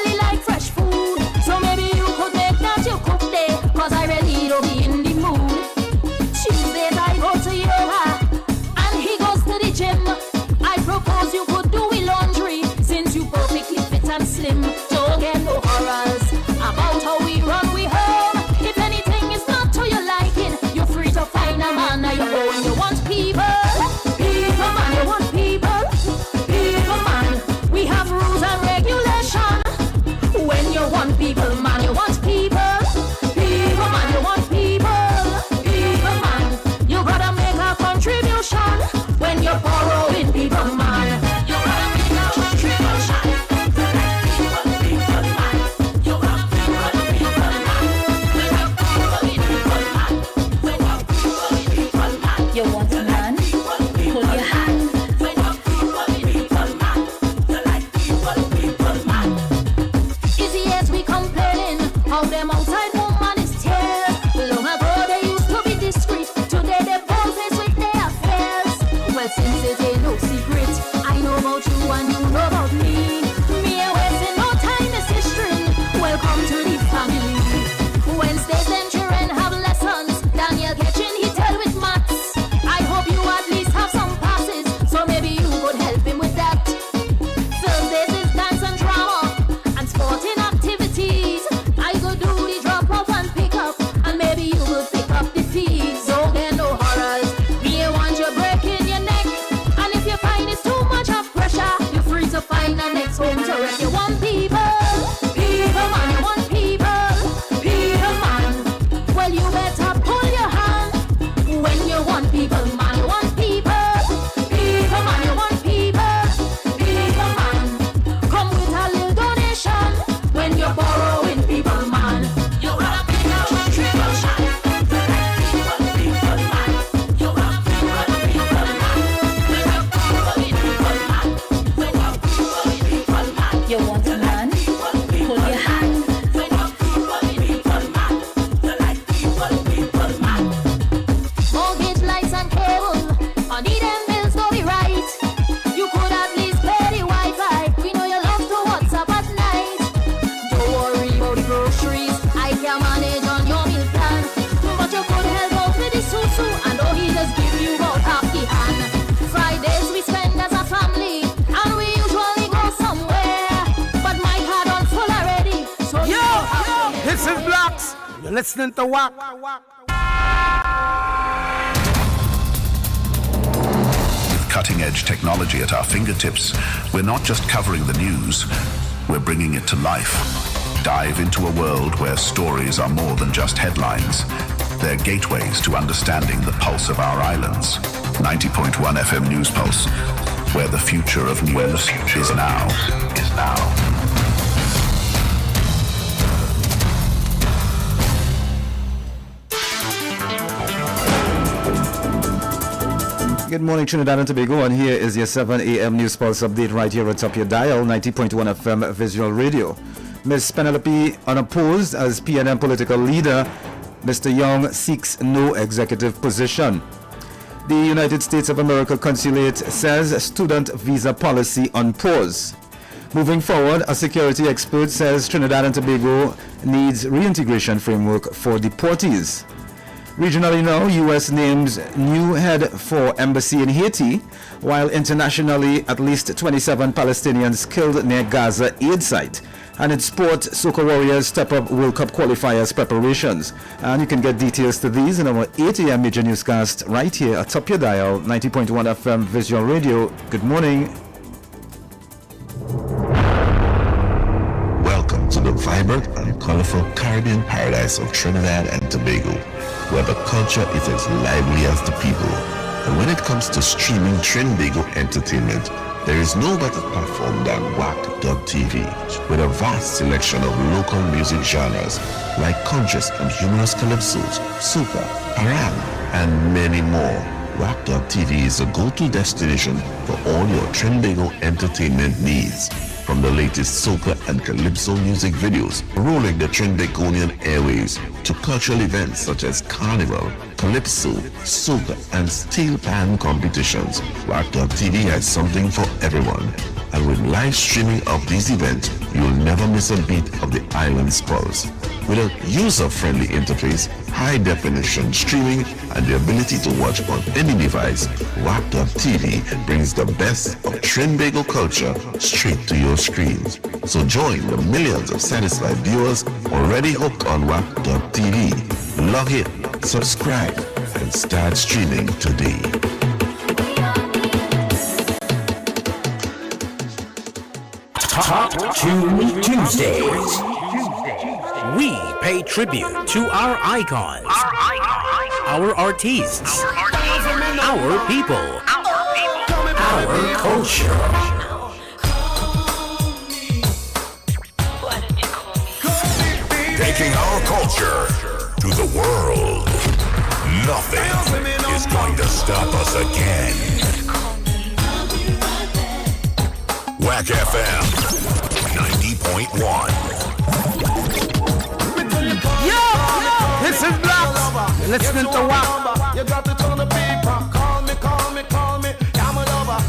listening to WAC. With cutting-edge technology at our fingertips, we're not just covering the news, we're bringing it to life. Dive into a world where stories are more than just headlines. They're gateways to understanding the pulse of our islands. 90.1 FM News Pulse, where the future of news is now. Good morning, Trinidad and Tobago, and here is your 7 a.m. News Pulse update right here atop your dial, 90.1 FM Visual Radio. Ms. Penelope unopposed as PNM political leader. Mr. Young seeks no executive position. The United States of America Consulate says student visa policy on pause. Moving forward, a security expert says Trinidad and Tobago needs reintegration framework for deportees. Regionally now, U.S. names new head for embassy in Haiti, while internationally at least 27 Palestinians killed near Gaza aid site. And in sport, Soca Warriors step up World Cup qualifiers preparations. And you can get details to these in our 8 a.m. major newscast right here atop your dial, 90.1 FM Visual Radio. Good morning. Welcome to the vibrant and colorful Caribbean paradise of Trinidad and Tobago, where the culture is as lively as the people. And when it comes to streaming Trinbago entertainment, there is no better platform than WAC.tv, with a vast selection of local music genres like conscious and humorous calypsos, soca, parang, and many more. WAC.tv is a go-to destination for all your Trinbago entertainment needs. From the latest soca and calypso music videos rolling the Trinbagonian airways to cultural events such as carnival, calypso, soca, and steel pan competitions, WAC.tv has something for everyone. And with live streaming of these events, you'll never miss a beat of the island's pulse. With a user-friendly interface, high-definition streaming, and the ability to watch on any device, WAC.tv brings the best of Trinbago culture straight to your screens. So join the millions of satisfied viewers already hooked on WAC.tv. Log in, subscribe, and start streaming today. Top Tune Tuesdays. We pay tribute to our icons, our artists, our people, our culture. Taking our culture to the world. Nothing is going to stop us again. WAC FM 90.1. Yo! This is Blocks. Listening to WAC. You got to tell the people. Call me. I'm a lover.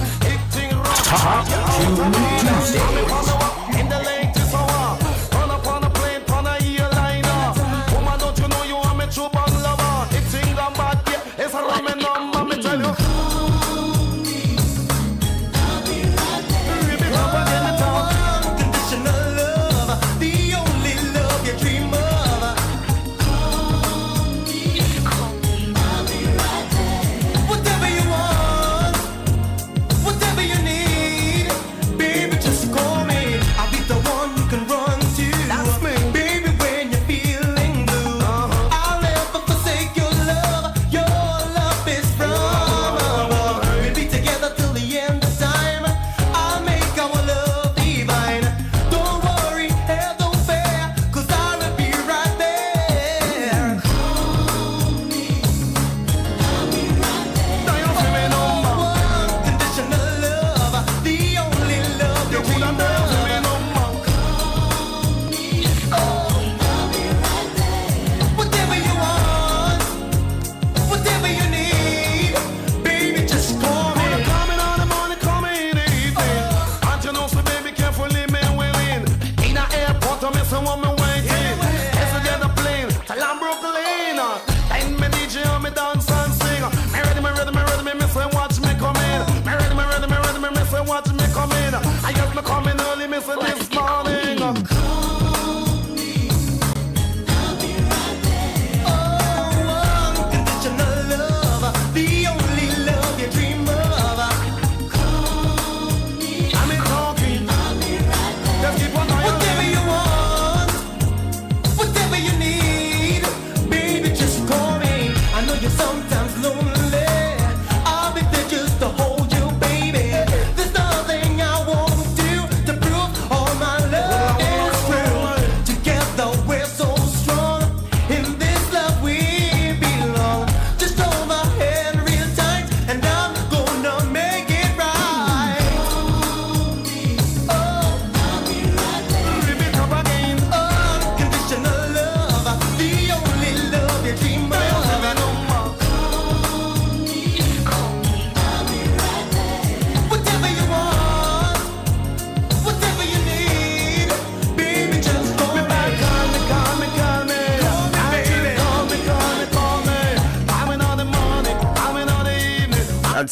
Top Tune Tuesdays. In the latest hour. Run up on a plane, on a airliner. Woman, don't you know you are my true born lover? It's England, but yeah, it's a ramen number. Me tell you. Whatever you want, whatever you need, baby, just call me.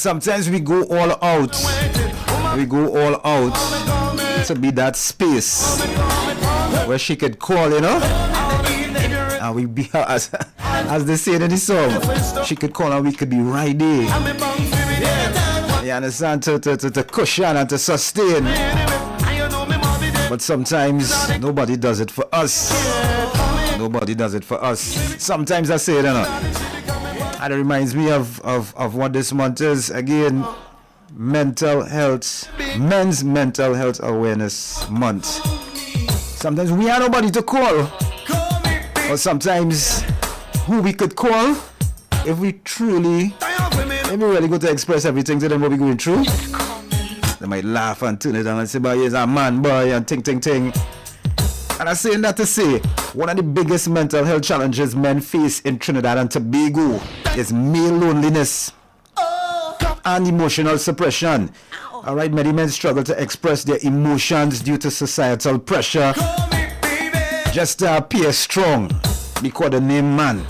sometimes we go all out. We go all out to be that space where she could call, you know. And we be as they say in the song, she could call and we could be right there. You understand? To cushion and to sustain. But sometimes nobody does it for us. Nobody does it for us. Sometimes I say it, you know. And it reminds me of what this month is. Again, mental health, Men's Mental Health Awareness Month. Sometimes we have nobody to call. Or sometimes who we could call if we truly, if we really go to express everything to them what we're going through. They might laugh and turn it down and say, boy, he's a man, boy, and ting. And I'm saying that to say, one of the biggest mental health challenges men face in Trinidad and Tobago is male loneliness and emotional suppression. Alright, many men struggle to express their emotions due to societal pressure. Just to appear strong because the name man.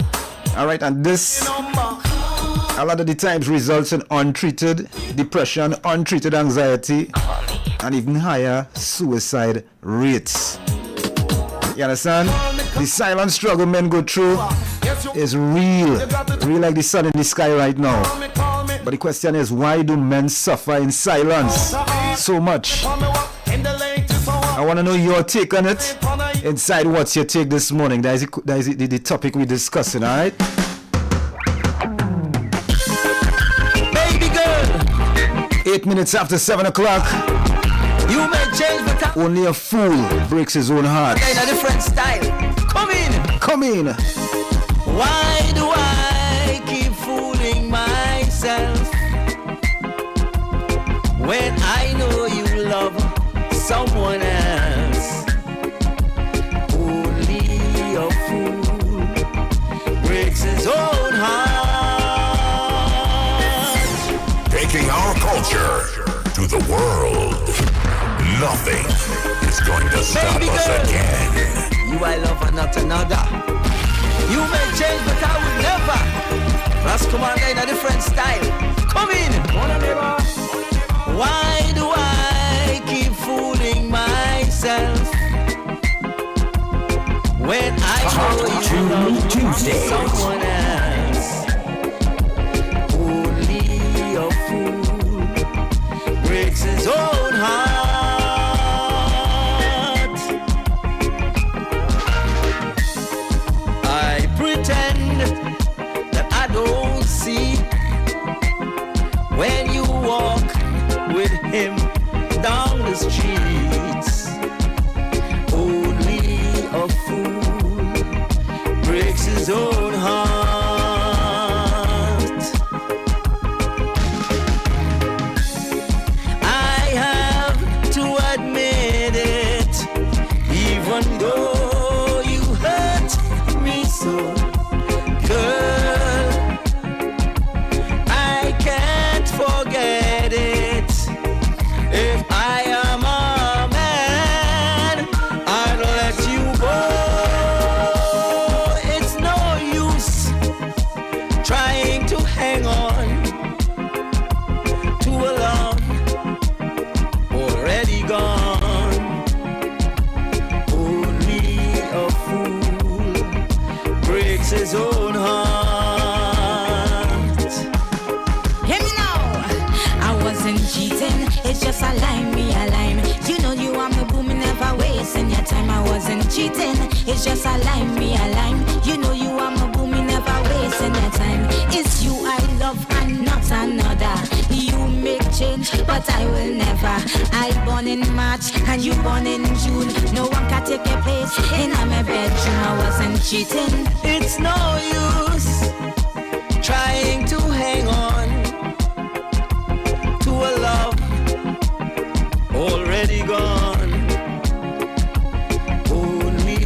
Alright, and this a lot of the times results in untreated depression, untreated anxiety, and even higher suicide rates. You understand? The silent struggle men go through is real like the sun in the sky right now. But the question is, why do men suffer in silence so much? I want to know your take on it. Inside, what's your take this morning? That is the topic we're discussing, alright? Baby girl, 8 minutes after 7 o'clock. You may change the time. Only a fool breaks his own heart. In a different style. Come in. Why do I keep fooling myself when I know you love someone else? Only a fool breaks his own heart. Taking our culture to the world. Nothing is going to stop us again. You I love and not another. You may change, but I will never. Let's come on in a different style. Come in. Why do I keep fooling myself when I know you love someone else? Only a fool breaks his own heart. When you walk with him down the streets, only a fool breaks his own heart. I have to admit it, even though you hurt me so, girl. Forget it. If I am a man, I'd let you go. It's no use trying to hang on to a love already gone. Only a fool breaks his own heart. Cheating, it's just a line. You know you are my boo, me never wasting your time. I wasn't cheating, it's just a line. You know you are my boo, me never wasting your time. It's you I love and not another. You make change, but I will never. I born in March and you born in June. No one can take your place in my bedroom. I wasn't cheating. It's no use trying to hang on to a love already gone. Only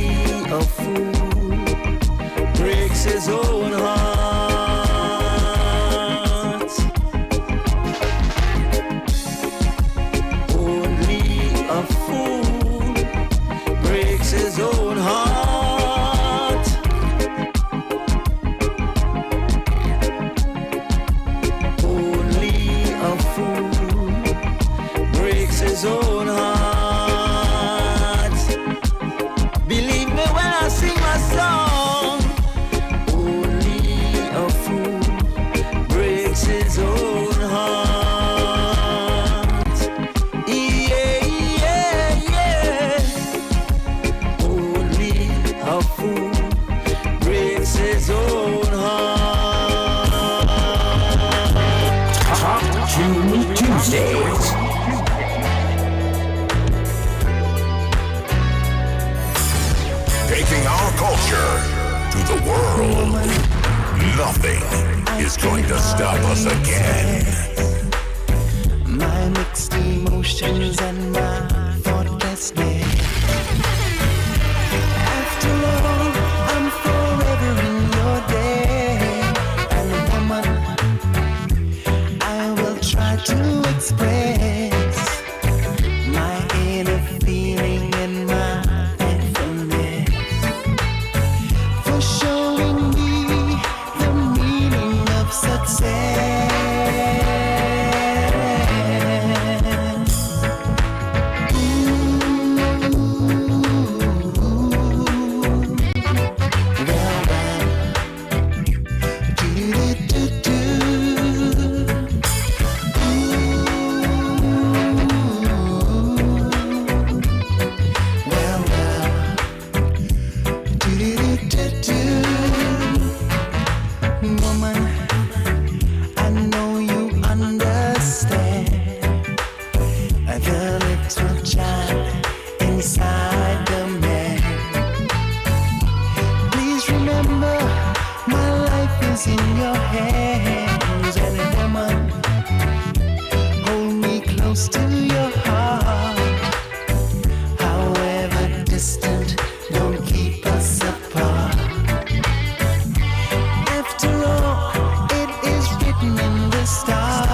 a fool breaks his own heart. Only a fool breaks his own heart. his own heart. Believe me when I sing my song. Only a fool breaks his own heart. Yeah, yeah, yeah. Only a fool breaks his own heart. June Tuesdays. Taking our culture to the world. Nothing is going to stop us again. My mixed emotions and my thoughtlessness. After all, I'm forever in your debt. And woman, I will try to express my inner feeling and my thankfulness for showing me the meaning of success. Woman, I know you understand the little child inside the man. Please remember, my life is in your hands. And woman, hold me close to your heart. However distant, don't keep us apart. After all, it is written in the stars.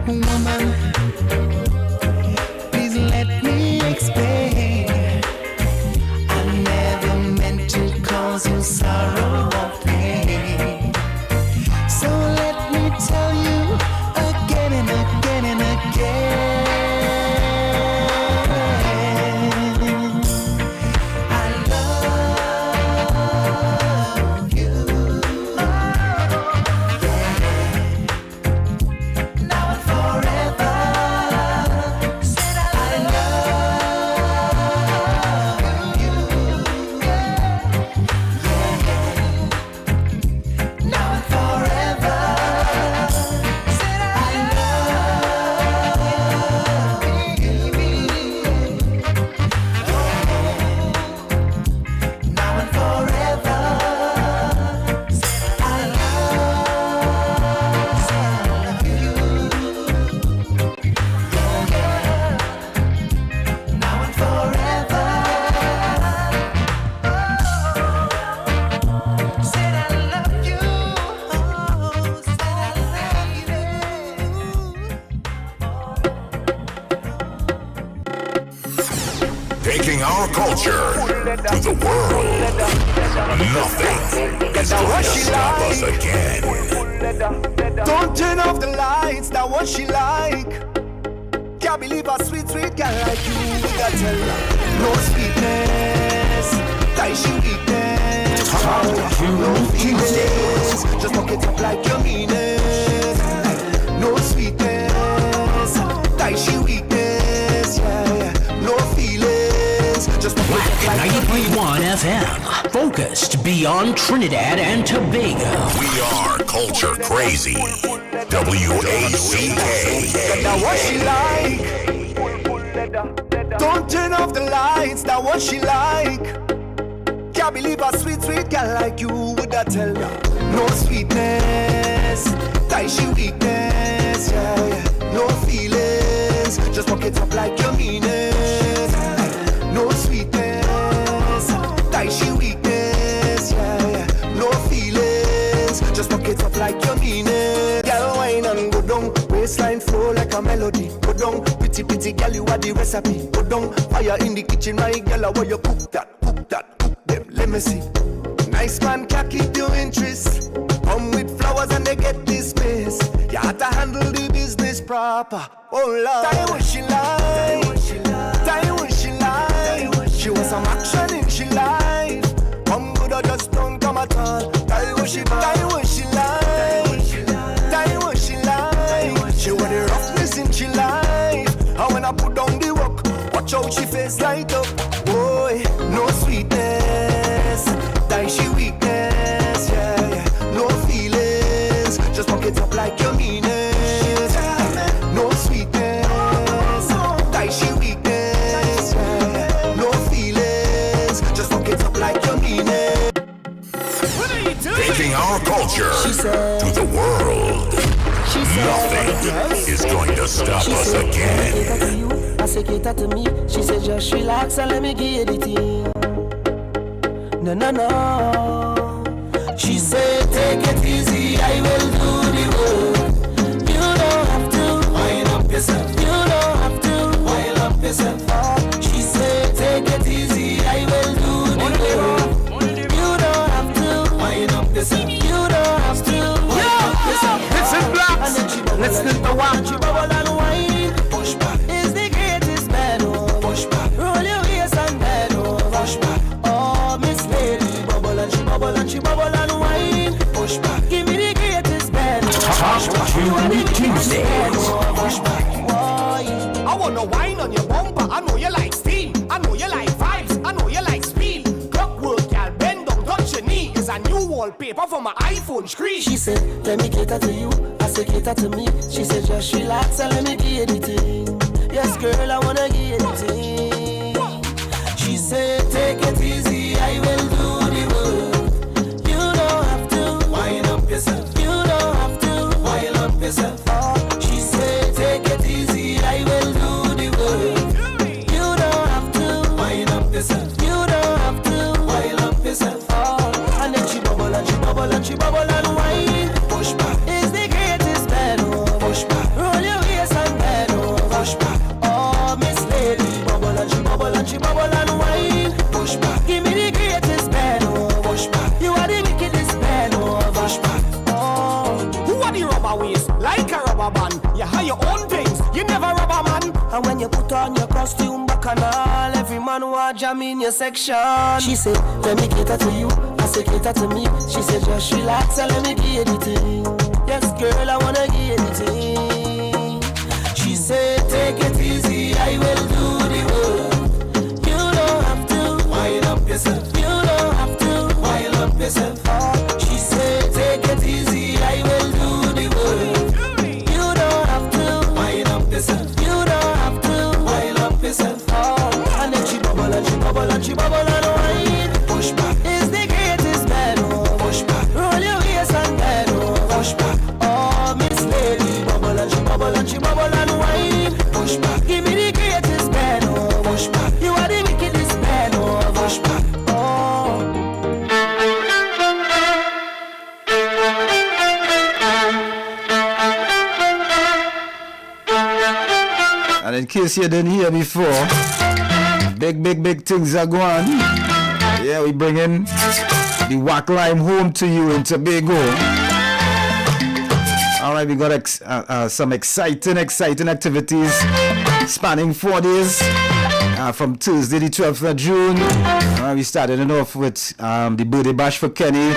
Woman, please let me explain. I never meant to cause you sorrow or pain. So let me tell you again and again and again. I love you. Now and forever. Said I love you. Now and forever. Said I love you. Now and forever. Said I love you. Now and forever. Said I love you. Said I love you. Taking our culture to the world. Nothing is going to stop us again. Don't turn off the lights, that's what she like. Can't believe a sweet, sweet girl like you. We got tell her, no sweetness, tie she weakness. No feelings, just walk it up like you mean it. No sweetness, tie she weakness. Yeah. No feelings, just walk it up like you mean it. 90.1 FM, focused beyond Trinidad and Tobago. We are culture crazy. WACK. That's what she like. Don't turn off the lights, that's what she like. Can't believe a sweet, sweet girl like you. Would I tell ya? No sweetness, tie she weakness. Yeah. No feelings, just walk it up like you mean it. No sweetness. melody. Go down, pretty girl, you are the recipe. Go down, fire in the kitchen, my girl, where you cook that, cook them. Let me see. Nice man can keep your interest. Come with flowers and they get this space. You have to handle the business proper. Oh Lord, tell you what she like. Tell you what she like. She was some action in she life. Come good or just don't come at all. Tell you what she like. Tell you what she like. Tell you what she like. She was the roughness in she life. And when I put down the work, watch how she face light up. Boy, no sweetness. Die she weakness, yeah. No feelings, just fuck it up like you mean it. No sweetness, die she weakness, yeah. No feelings, just fuck it up like you mean it. Taking our culture to the world. Nothing is going to stop us again. I say, cater to me. She said, just relax and let me give it to you. No. She said, take it easy, I will do the work. You don't have to wind up yourself. You don't have to wind up yourself. She said, take it easy, I will do the work. You don't have to wind up yourself. You don't have to wind up yourself. Listen, blacks, let's get the one. She bubble and wine. Push back is the greatest man. Push back. Roll your waist and bend over. Push back. And she bubble and wine. Push back. Give me the greatest band. Push back. I wanna wine on your bumper. I know you like steam. I know you like vibes. I know you like speed. Clockwork, y'all bend down, touch your knee. It's a new wallpaper for my iPhone screen. She said, let me cater to you. I said, cater to me. She said, just relax and let me give anything. Yes, girl, I wanna give anything. She said, take it easy. I will do the work. Yourself. You don't have to wild up yourself. She said, take it easy, I will do the work. You don't have to wild up yourself. You don't have to wild up yourself. And then she bubble and she bubble and she bubble and wine. Push back is the greatest bed. Push back. Roll your waist and bend over. Push back. Oh, Miss Lady, bubble and she bubble and she bubble and wine. Push back. Give me the greatest bed. Push back. You are the wickedest bed. Push back. Like a rubber band, you have your own things, you never rubber man. And when you put on your costume bacchanal, every man want jam in your section. She said, let me cater to you. I said, cater to me. She said, just relax and let me give anything. Yes, girl, I wanna give anything. She said, take it easy, I will do the work. You don't have to wind up yourself. You don't have to wind up yourself. She said, take it easy, I will do the work. You don't have to wild up yourself. And then she bubble and she bubble and she bubble and wine. Push back is the greatest bed. Push back. Roll your waist and bend over. Push back. Oh, Miss Lady, bubble and she bubble and she bubble and wine. Push back. Give me the greatest bed. Push back. You are the wickedest bed. Push back. And in case you didn't hear before, big things are going. Yeah, we bringing the Whack Lime home to you in Tobago. All right, we got some exciting activities spanning 4 days from Tuesday the 12th of June. We started it off with the birthday bash for Kenny.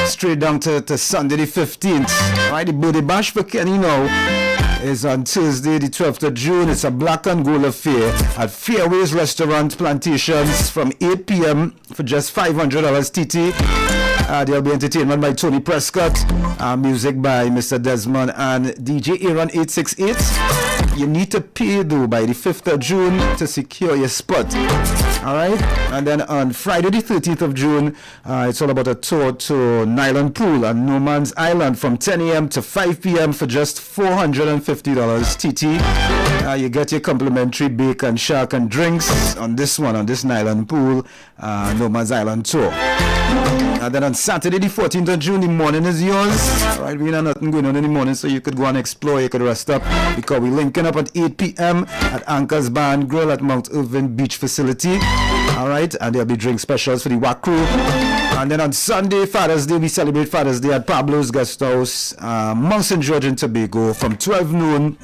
Straight down to Sunday the 15th. All right, the birthday bash for Kenny now is on Tuesday the 12th of June. It's a black and gold affair at Fairways Restaurant Plantations from 8 p.m. for just $500 TT. There'll be entertainment by Tony Prescott, music by Mr. Desmond and DJ Aaron 868. You need to pay though by the 5th of June to secure your spot. Alright, and then on Friday the 13th of June, it's all about a tour to Nyland Pool on No Man's Island from 10 a.m. to 5 p.m. for just $450 TT. You get your complimentary bake and shark and drinks on this Nyland Pool No Man's Island tour. And then on Saturday, the 14th of June, the morning is yours. All right, we have nothing going on in the morning, so you could go and explore, you could rest up, because we're linking up at 8 p.m. at Anchor's Bar and Grill at Mount Irving Beach Facility. All right, and there'll be drink specials for the WAC crew. And then on Sunday, Father's Day, we celebrate Father's Day at Pablo's Guest House, Mount St. George in Tobago from 12 noon.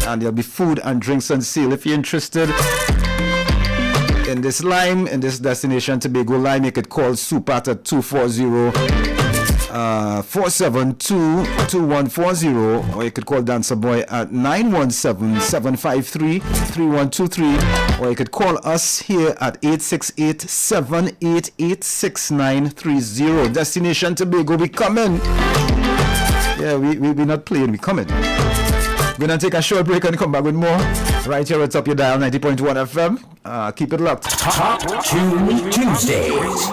And there'll be food and drinks on sale. If you're interested in this lime, in this destination, Tobago lime, you could call Supat at 240-472-2140, or you could call Dancer Boy at 917-753-3123, or you could call us here at 868-788-6930. Destination Tobago, we coming. Yeah, we're not playing, we coming. We're going to take a short break and come back with more. Right here at Top Your Dial 90.1 FM. Keep it locked. Top Tune Tuesdays.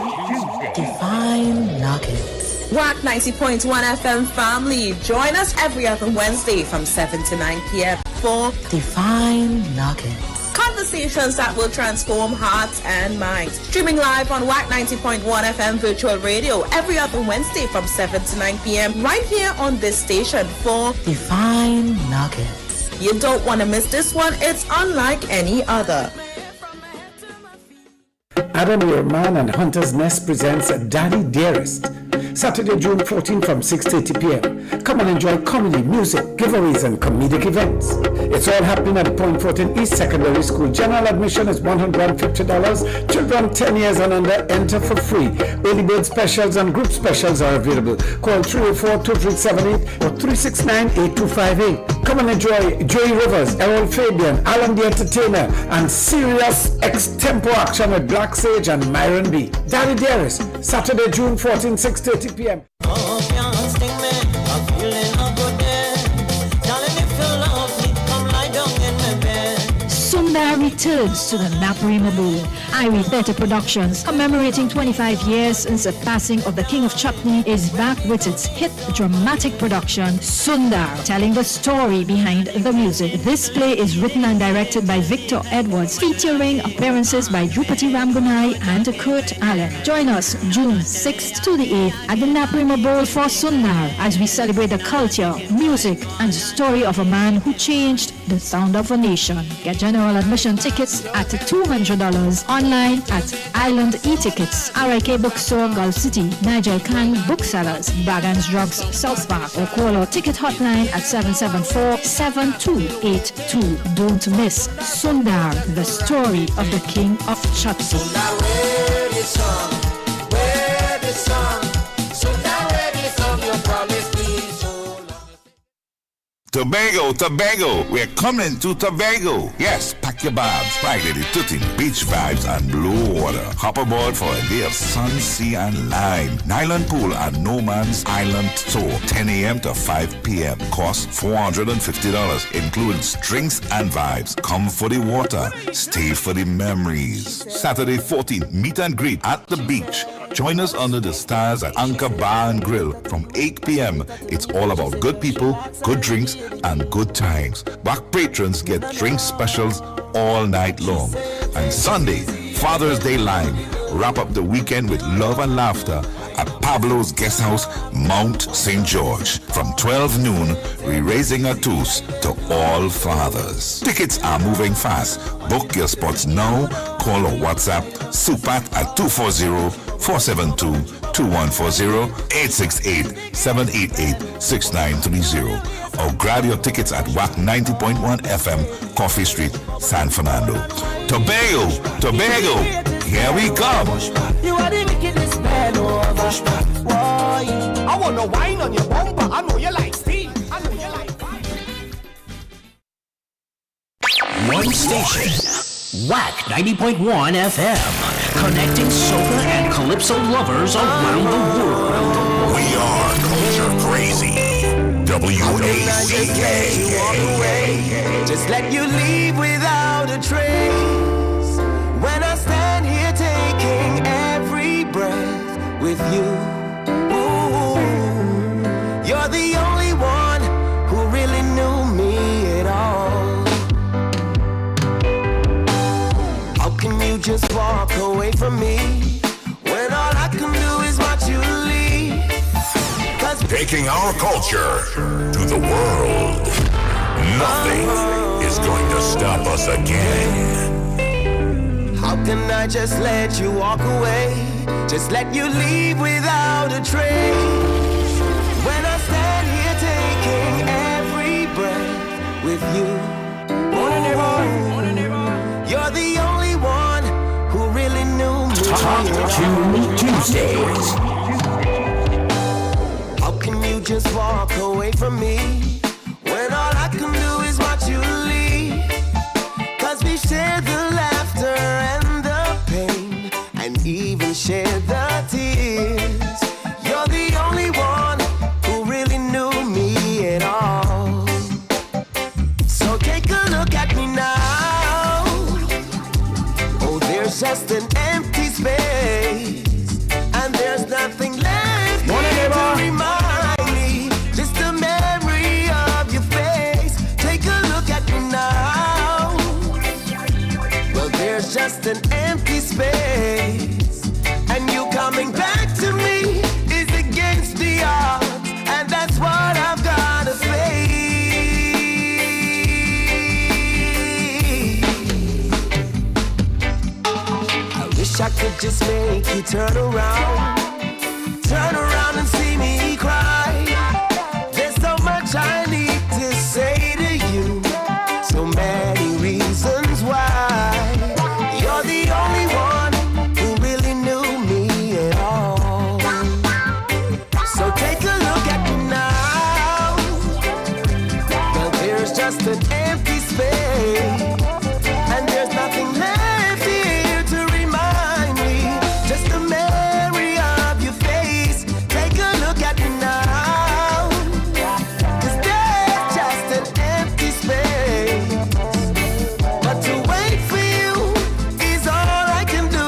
Divine Nuggets. WAC 90.1 FM family. Join us every other Wednesday from 7 to 9 p.m. for Divine Nuggets. Conversations that will transform hearts and minds. Streaming live on WAC 90.1 FM virtual radio every other Wednesday from 7 to 9 p.m. right here on this station for Divine Nuggets. You don't want to miss this one. It's unlike any other. Adam Ehrman and Hunter's Nest presents Daddy Dearest. Saturday, June 14 from 6:30 p.m. Come and enjoy comedy, music, giveaways, and comedic events. It's all happening at Point Fortin East Secondary School. General admission is $150. Children 10 years and under enter for free. Early bird specials and group specials are available. Call 304-2378 or 369-8258. Come and enjoy Joey Rivers, Errol Fabian, Alan the Entertainer, and serious extempo action with Black Sage and Myron B. Daddy Dearest, Saturday, June 14, 6:30 p.m. Sundar returns to the Naprima Bowl. Irie Theatre Productions, commemorating 25 years since the passing of the King of Chutney, is back with its hit dramatic production, Sundar, telling the story behind the music. This play is written and directed by Victor Edwards, featuring appearances by Drupati Ramgunai and Kurt Allen. Join us June 6th to the 8th at the Naprima Bowl for Sundar as we celebrate the culture, music, and story of a man who changed the sound of a nation. Get general admission tickets at $200 online at Island E-Tickets, RIK Bookstore, Gulf City, Nigel Khan Booksellers, Bagans Drugs, South Park, or call our ticket hotline at 774-7282. Don't miss Sundar, the story of the King of Chutney. Tobago, we're coming to Tobago. Yes, pack your bags, Friday the 13th, beach vibes and blue water. Hop aboard for a day of sun, sea and lime. Nylon pool at No Man's Island Tour, 10 a.m. to 5 p.m. Cost $450, includes drinks and vibes. Come for the water, stay for the memories. Saturday 14th, meet and greet at the beach. Join us under the stars at Anchor Bar and Grill from 8 p.m. It's all about good people, good drinks, and good times. Back patrons get drink specials all night long. And Sunday, Father's Day Lime. Wrap up the weekend with love and laughter at Pablo's Guest House, Mount St. George. From 12 noon, we're raising a toast to all fathers. Tickets are moving fast. Book your spots now. Call or WhatsApp Supat at 240-472-2140, 868-788-6930. Or grab your tickets at WAC 90.1 FM, Coffee Street, San Fernando. Tobago, here we come. You are the wickedest man over. Boy, I wanna wine on your bumper. I know you like steam. I know you like fire. One station, WAC 90.1 FM, connecting soca and calypso lovers around the world. We are culture crazy. WACK. Just let you leave without a trace. When I stand here taking every breath with you. Ooh, you're the only one who really knew me at all. How can you just walk away from me when all I can do is watch taking our culture to the world. Nothing is going to stop us again. How can I just let you walk away? Just let you leave without a trace. When I stand here taking every breath with you. You're the only one who really knew me. Tuesdays. How can you just walk away from me when all I can do is watch you leave? 'Cause we shared the laughter and the pain, and even shared the tears. You're the only one who really knew me at all. So take a look at me now. Oh, there's just an empty space, and there's nothing left here to remind me. Just a memory of your face. Take a look at me now. Well, there's just an empty space, and you coming back to me is against the odds, and that's what I've gotta face. I wish I could just make you turn around and see me cry. There's so much I need to say to you, so many reasons why. You're the only one who really knew me at all. So take a look at me now. Well, there's just an empty space, and there's nothing left here to remind me. Just a memory of your face. Take a look at me now. 'Cause there's just an empty space. But to wait for you is all I can do,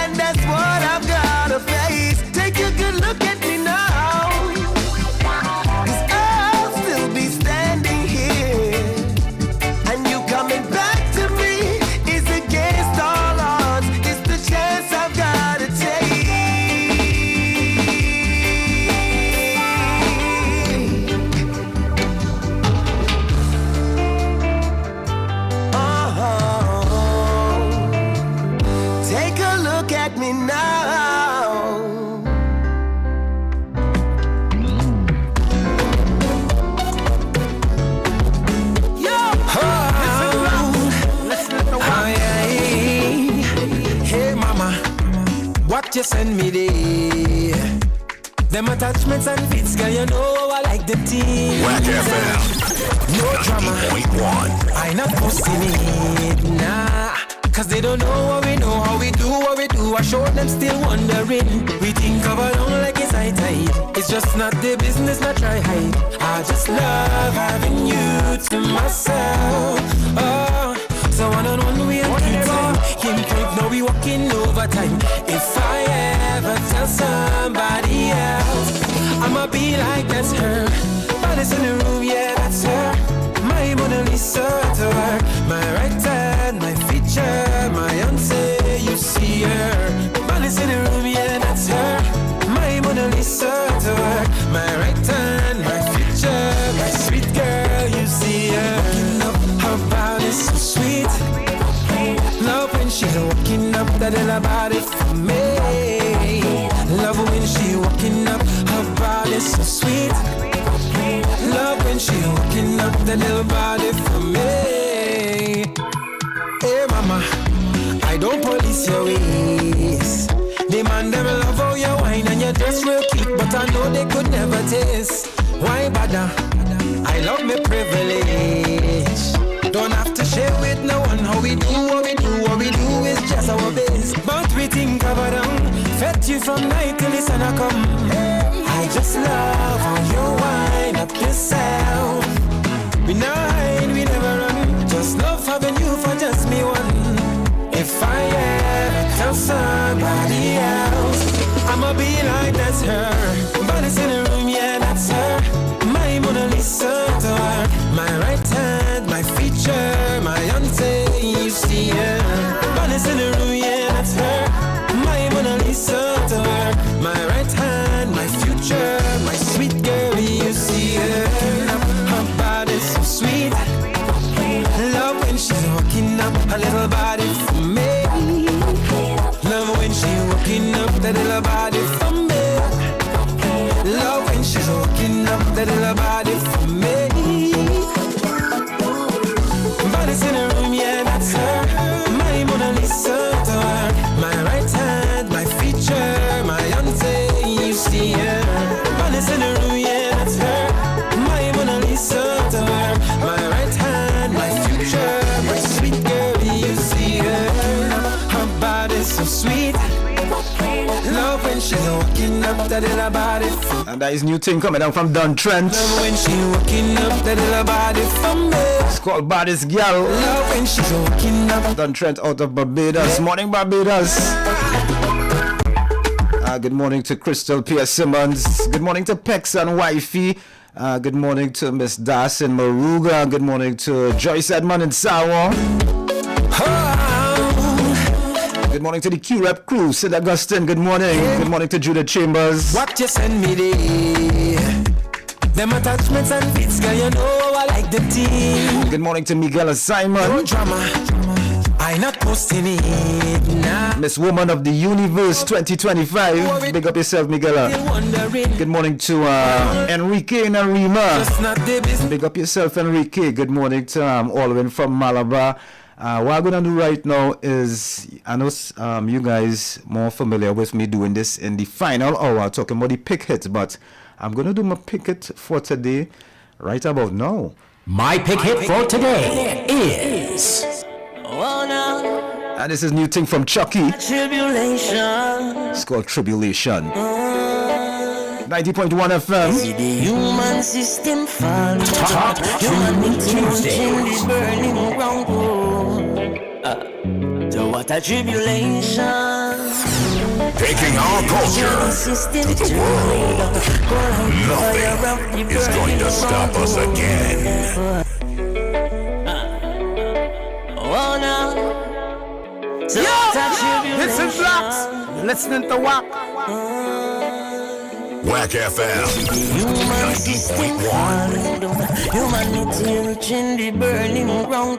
and that's what I've gotta face. Take a good look at me now. 'Cause I'll still be standing here, and you coming back to me is against all odds. It's the chance I've gotta take. Take a look at me now. Yo, Hey mama, what you send me there? Them attachments and fits, girl, you know I like the team. Wack FM. No drama, 90.1. I not posting it, nah. 'Cause they don't know what we know, how we do what we do. I show them still wondering. We think of our own like it's high tide. It's just not the business, not try hide. I just love having you to myself. Oh, so one-on-one we are time. Him point, now we walking overtime. If I ever tell somebody else, I'ma be like that's her. Bodies in the room, yeah, that's her. My Mona Lisa to her. My right hand, my feature, my answer, you see her. Bodies in the room, yeah, that's her. My Mona Lisa to her. My right hand, my feature, my sweet girl, you see her. Walking up, her body's so sweet. Love when she's walking up, that little body for me. Love when she walking up, her body's so sweet. Love when she walking up, that little body for me. Hey mama, I don't police your ways. The man them love how you wine and you dress real cute, but I know they could never taste. Why bother? I love me privilege. Don't have to share with no one how we do what we do. What we do is just our best. But we think about them. Fed you from night till the sun a come. I just love how you wind up yourself. We not hide, we never run. Just love having you for just me one. If I ever tell somebody else, I'ma be like that's her. Bodies in the room, yeah, that's her. My Mona Lisa to her. My right hand, my feature, my auntie, you see her. Bodies in the room, yeah, that's her. My Mona Lisa to her. My right hand, my future, my sweet girl, body for me. Love when she walking up that little body for me. Love when she's walking up that little body for me. Body's in the room, yeah, that's her. My Mona Lisa, to her. My right hand, my feature, my auntie, you see her. Body's in the room, yeah, that's her. My Mona Lisa, to her. My right hand, my future, my sweet girl, you see her. Her body's so sweet. Love when she's walking up that little body. And that is new thing coming down from Don Trent. Love when she walking up that little body from me. It's called Baddest Girl. Love when she's walking up. Don Trent out of Barbados. Morning, Barbados. Good morning to Crystal Pierce Simmons. Good morning to Pex and Wifey. Good morning to Miss Das in Maruga. Good morning to Joyce Edmond in Sawa. Good morning to the Q-Rep crew, St. Augustine, good morning. Good morning to Judith Chambers. What you send me there? Them attachments and bits, girl, you know I like the team. Good morning to Miguel Simon. No drama, I not posting it, nah. Miss Woman of the Universe 2025. Big up yourself, Miguel. Good morning to Enrique and Arima. Big up yourself, Enrique. Good morning to all the way from Malabar. What I'm going to do right now is, I know you guys more familiar with me doing this in the final hour, talking about the pick hit, but I'm going to do my pick hit for today right about now. My pick hit for today is... And this is new thing from Chucky. Tribulation. It's called Tribulation. 90.1 FM. The human system fall. Top humanity Tuesday. Burning ground. So what a tribulation. Taking our culture to the world. Nothing is going to stop us again. Oh no. So this is Blacks. Listening to WAC. WAC FM 90.1. Humanity reaching the burning ground.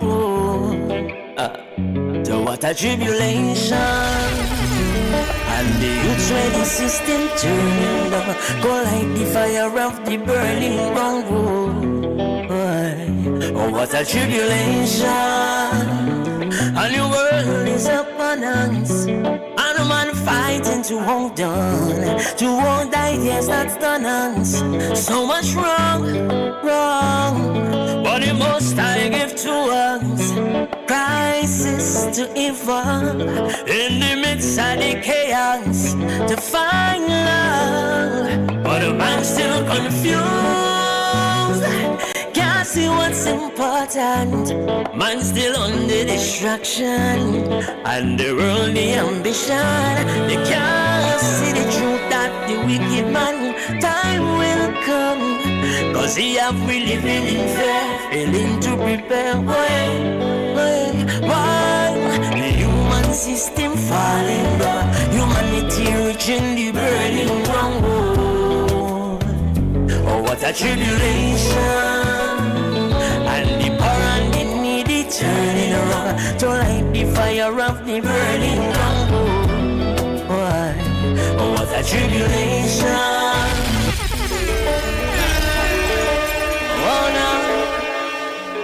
So what a tribulation. And the youth ready system turning up. Go like the fire of the burning ground. Oh, what a tribulation. And the world is upon us. And a man fighting to hold on. To hold ideas that's done us. So much wrong. But the most I give to us. Crisis to evolve. In the midst of the chaos. To find love. But the man's still confused. Can't see what's important. Man still under distraction. And the worldly ambition. They can't see the truth that the wicked man. Time will come. Cause he have really been in fear. Failing to prepare. Why? The human system falling down. Humanity reaching the burning ground. Oh, what a tribulation. And the poor and the needy turning around to light the fire of the burning ground. Oh, what a tribulation. Oh,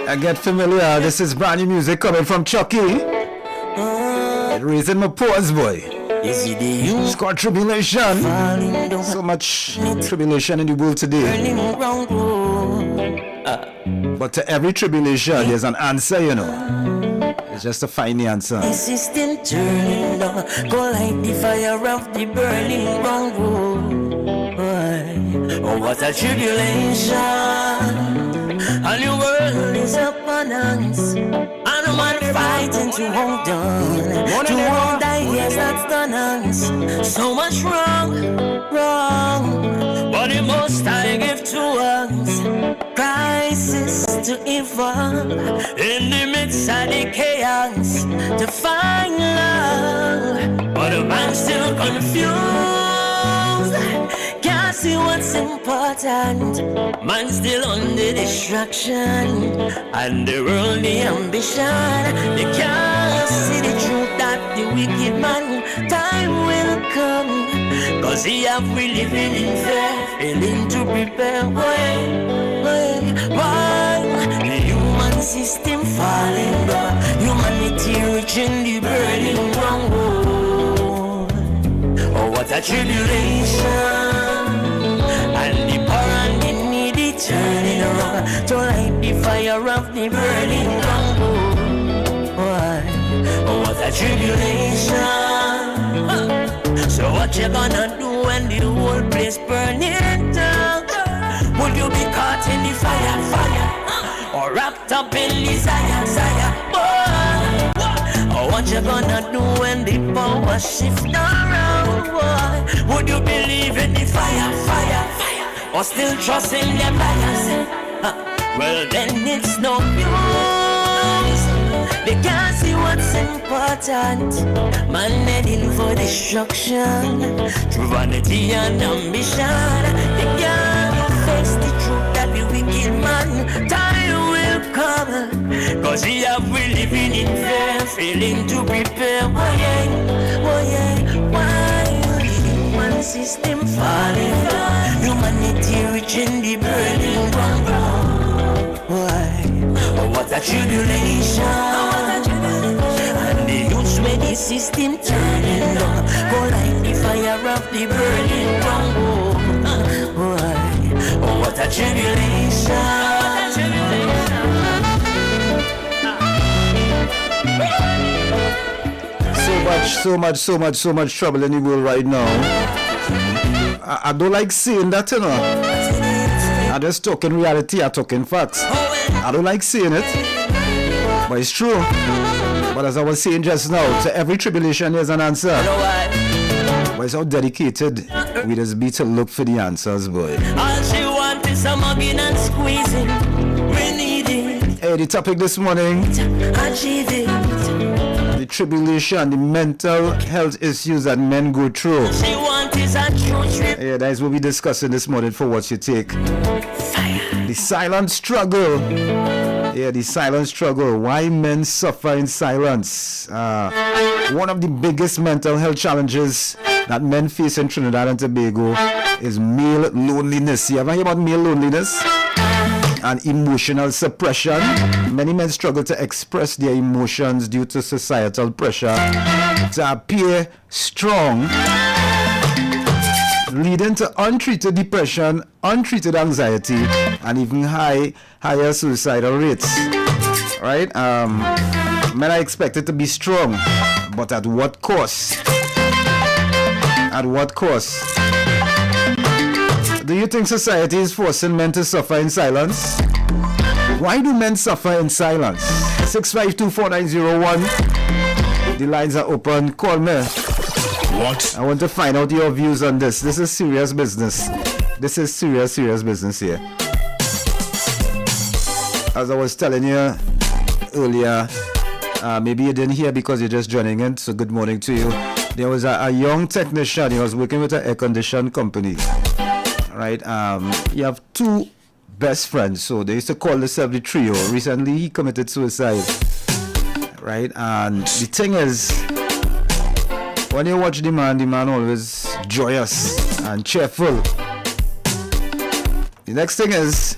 no. I get familiar. This is brand new music coming from Chucky. It raising my pause, boy. It's called Tribulation. So much tribulation in the world today. But to every tribulation, there's an answer, you know. It's just to find the answer. The system turning down. Go like the fire of the burning ground. Oh, what a tribulation. And the world is upon us. And a man fighting to hold on. To hold ideas that's done us. So much wrong. But the most I give to us. Crisis to evolve. In the midst of the chaos. To find love. But the man's still confused. Can't see what's important. Man still under distraction, and the worldly ambition. They can't see the truth that the wicked man. Time will come, cause he have we living in fear, failing to prepare. Why? The human system falling down, humanity reaching the burning ground. Oh, what a tribulation, and the poor and the needy turning around to light the fire of the burning ground. Oh, what a tribulation. So what you gonna do when the whole place burning down? Would you be caught in the fire, or wrapped up in desire? Or what you gonna do when the power shift around? Would you believe in the fire, or still trust in the bias? Well then it's no use. They can't see what's important. Man heading for destruction through vanity and ambition. They can't face the truth that the wicked man. Time will come, cause he have we living in fear, failing to prepare. Why the human system falling down, humanity reaching the burning ground? Why? Oh, what a tribulation. And the youths where the system turning down, go like the fire of the burning ground. Why? Oh, what a tribulation. So much trouble in the world right now. I don't like saying that, you know. I just talking reality, I talking facts. I don't like saying it, but it's true. But as I was saying just now, to every tribulation there's an answer. But it's how dedicated we just be to look for the answers, boy. All she wants is some mugging and squeezing. We need it. Hey, the topic this morning. Achieve it. The tribulation, the mental health issues that men go through. She wants is a true trip. Yeah, that is what we're discussing this morning for What You Take. The silent struggle. Yeah, the silent struggle. Why men suffer in silence. One of the biggest mental health challenges that men face in Trinidad and Tobago is male loneliness. You ever hear about male loneliness? And emotional suppression. Many men struggle to express their emotions due to societal pressure to appear strong, leading to untreated depression, untreated anxiety, and even higher suicidal rates. Right? Men are expected to be strong, but at what cost? At what cost? Do you think society is forcing men to suffer in silence? Why do men suffer in silence? 6524901. The lines are open. Call me. What? I want to find out your views on this. This is serious business. This is serious business here. As I was telling you earlier, maybe you didn't hear because you're just joining in, so good morning to you. There was a young technician. He was working with an air condition company. Right? You have two best friends, so they used to call themselves the trio. Recently, he committed suicide. Right? And the thing is, when you watch the man always joyous and cheerful. The next thing is,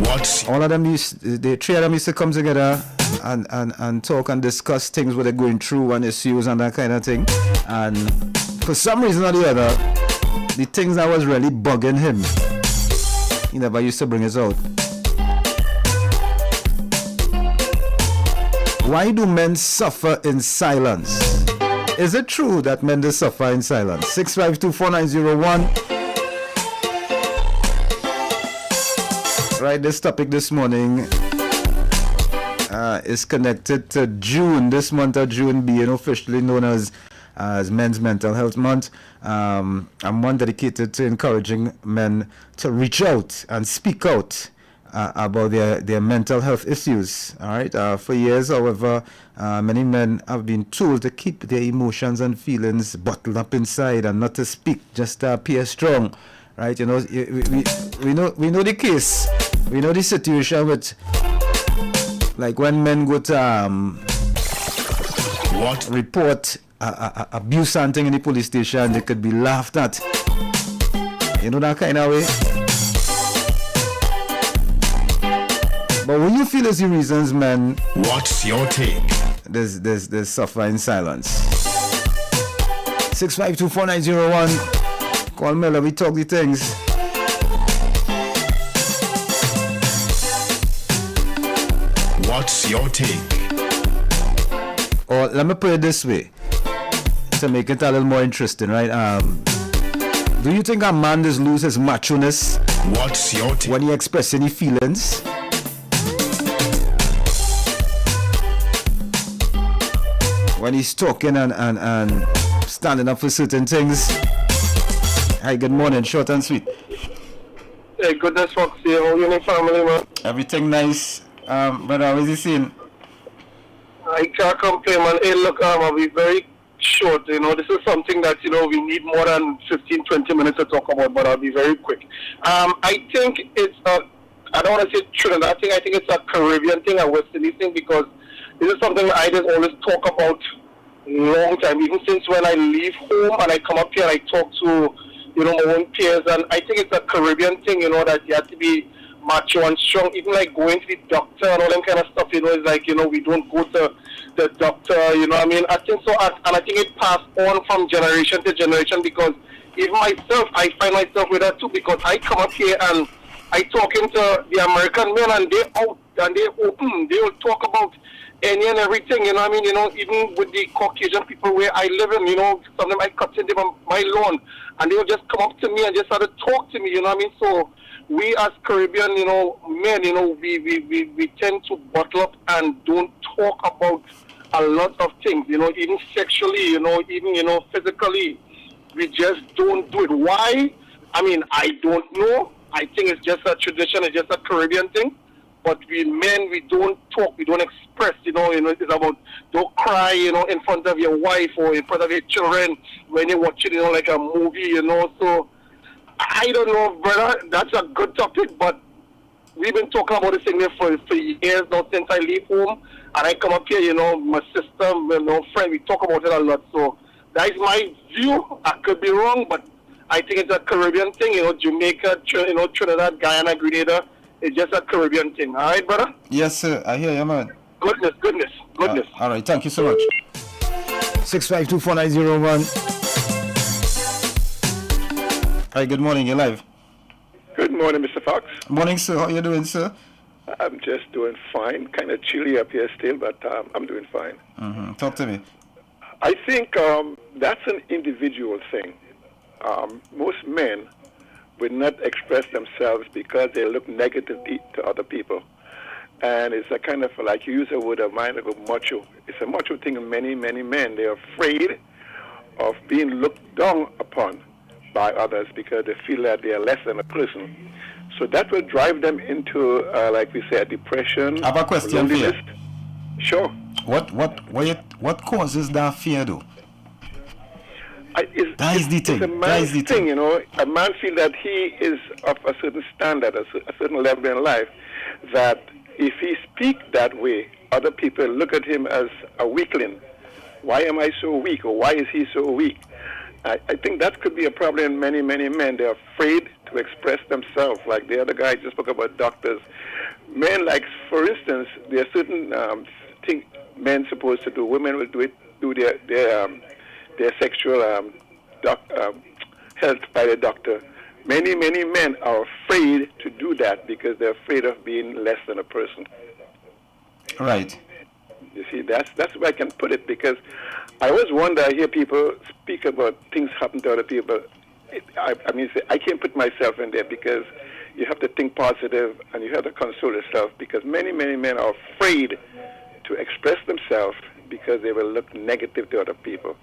what? All of them the three of them used to come together and talk and discuss things what they're going through and issues and that kind of thing. And for some reason or the other, the things that was really bugging him, he never used to bring it out. Why do men suffer in silence? Is it true that men do suffer in silence? 6524901. Right, this topic this morning is connected to June. This month of June being officially known as Men's Mental Health Month. I'm one dedicated to encouraging men to reach out and speak out about their mental health issues. All right. For years, however, many men have been told to keep their emotions and feelings bottled up inside and not to speak, just appear strong. Right. You know, we know the case. We know the situation with, like, when men go to report abuse and thing in the police station, they could be laughed at. You know, that kind of way. But when you feel as the reasons, man, what's your take? There's suffer in silence. 6524901. Call Miller, we talk the things. What's your take? Or let me put it this way to make it a little more interesting, right? Do you think a man does lose his macho-ness? What's your take? When he expresses any feelings? When he's talking and standing up for certain things? Hi, good morning, short and sweet. Hey, goodness, Foxy, how are you and your family, man? Everything nice. But how is he saying? I can't complain, man. Hey, look, I'll be very short. You know, this is something that, you know, we need more than 15-20 minutes to talk about, but I'll be very quick. I think it's I don't want to say Trinidad thing. I think it's a Caribbean thing, a West Indies thing, because this is something I just always talk about long time, even since when I leave home and I come up here and I talk to, you know, my own peers. And I think it's a Caribbean thing, you know, that you have to be macho and strong. Even like going to the doctor and all that kind of stuff, you know, it's like, you know, we don't go to the doctor, you know what I mean? I think so, and I think it passed on from generation to generation, because even myself, I find myself with that too, because I come up here and I talking to the American men, and they out and they open, they will talk about any and everything, you know what I mean? You know, even with the Caucasian people where I live in, you know, sometimes I cut into my lawn and they will just come up to me and just start to talk to me, you know what I mean? So we as Caribbean, you know, men, you know, we tend to bottle up and don't talk about a lot of things, you know, even sexually, you know, even, you know, physically. We just don't do it. Why? I mean, I don't know. I think it's just a tradition, it's just a Caribbean thing. But we men, we don't talk, we don't express, you know, it's about don't cry, you know, in front of your wife or in front of your children when you're watching, you know, like a movie, you know. So I don't know, brother, that's a good topic, but we've been talking about this thing for years now, since I leave home and I come up here, you know, my sister, you know, friend, we talk about it a lot. So that is my view. I could be wrong, but I think it's a Caribbean thing, you know, Jamaica, you know, Trinidad, Guyana, Grenada. It's just a Caribbean thing. All right, brother? Yes, sir. I hear you, man. Goodness. All right. Thank you so much. 6524901. Hi, good morning. You're live. Good morning, Mr. Fox. Morning, sir. How you doing, sir? I'm just doing fine. Kind of chilly up here still, but I'm doing fine. Mm-hmm. Talk to me. I think that's an individual thing. Most men will not express themselves because they look negatively to other people. And it's a kind of, like you use a word of mine, like a macho. It's a macho thing in many, many men. They're afraid of being looked down upon by others because they feel that they are less than a person. So that will drive them into, like we say, depression. I have a question for you. Sure. What causes that fear, though? That is the thing. It's a man's thing, you know. A man feels that he is of a certain standard, a certain level in life, that if he speaks that way, other people look at him as a weakling. Why am I so weak, or why is he so weak? I think that could be a problem in many, many men. They're afraid to express themselves. Like the other guy just spoke about doctors. Men, like, for instance, there are certain things men supposed to do. Women will do their sexual health by the doctor. Many, many men are afraid to do that because they're afraid of being less than a person. Right. You see, that's where I can put it, because I always wonder, I hear people speak about things happen to other people. I can't put myself in there, because you have to think positive and you have to console yourself, because many, many men are afraid to express themselves because they will look negative to other people.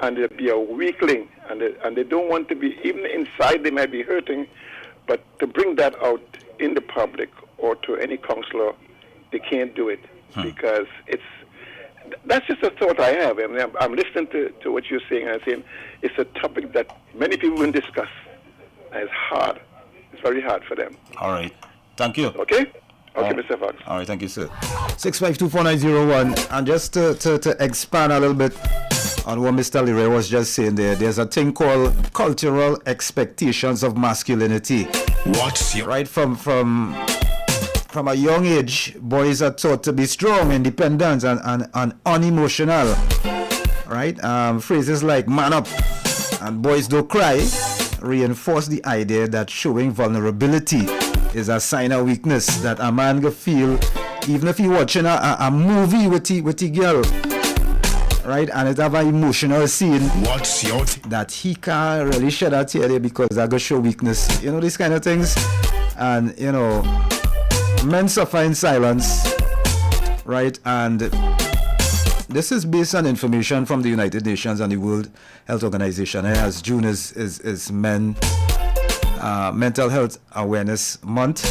And they'll be a weakling, and they don't want to be, even inside they might be hurting, but to bring that out in the public or to any counselor, they can't do it because that's just a thought I have. I mean, I'm listening to what you're saying, and I'm saying it's a topic that many people will discuss. And it's hard. It's very hard for them. All right. Thank you. Okay, Mr. Fox. All right, thank you, sir. 6524901. And just to expand a little bit on what Mr. Leray was just saying there's a thing called cultural expectations of masculinity. What's your... Right from a young age, boys are taught to be strong, independent, and unemotional. Right? Phrases like man up and boys don't cry reinforce the idea that showing vulnerability is a sign of weakness, that a man can feel even if he watching a movie with the girl, right, and it have an emotional scene that he can't really shed a tear there because that going show weakness, these kind of things. And men suffer in silence, right? And this is based on information from the United Nations and the World Health Organization. As June is Mental Health Awareness Month.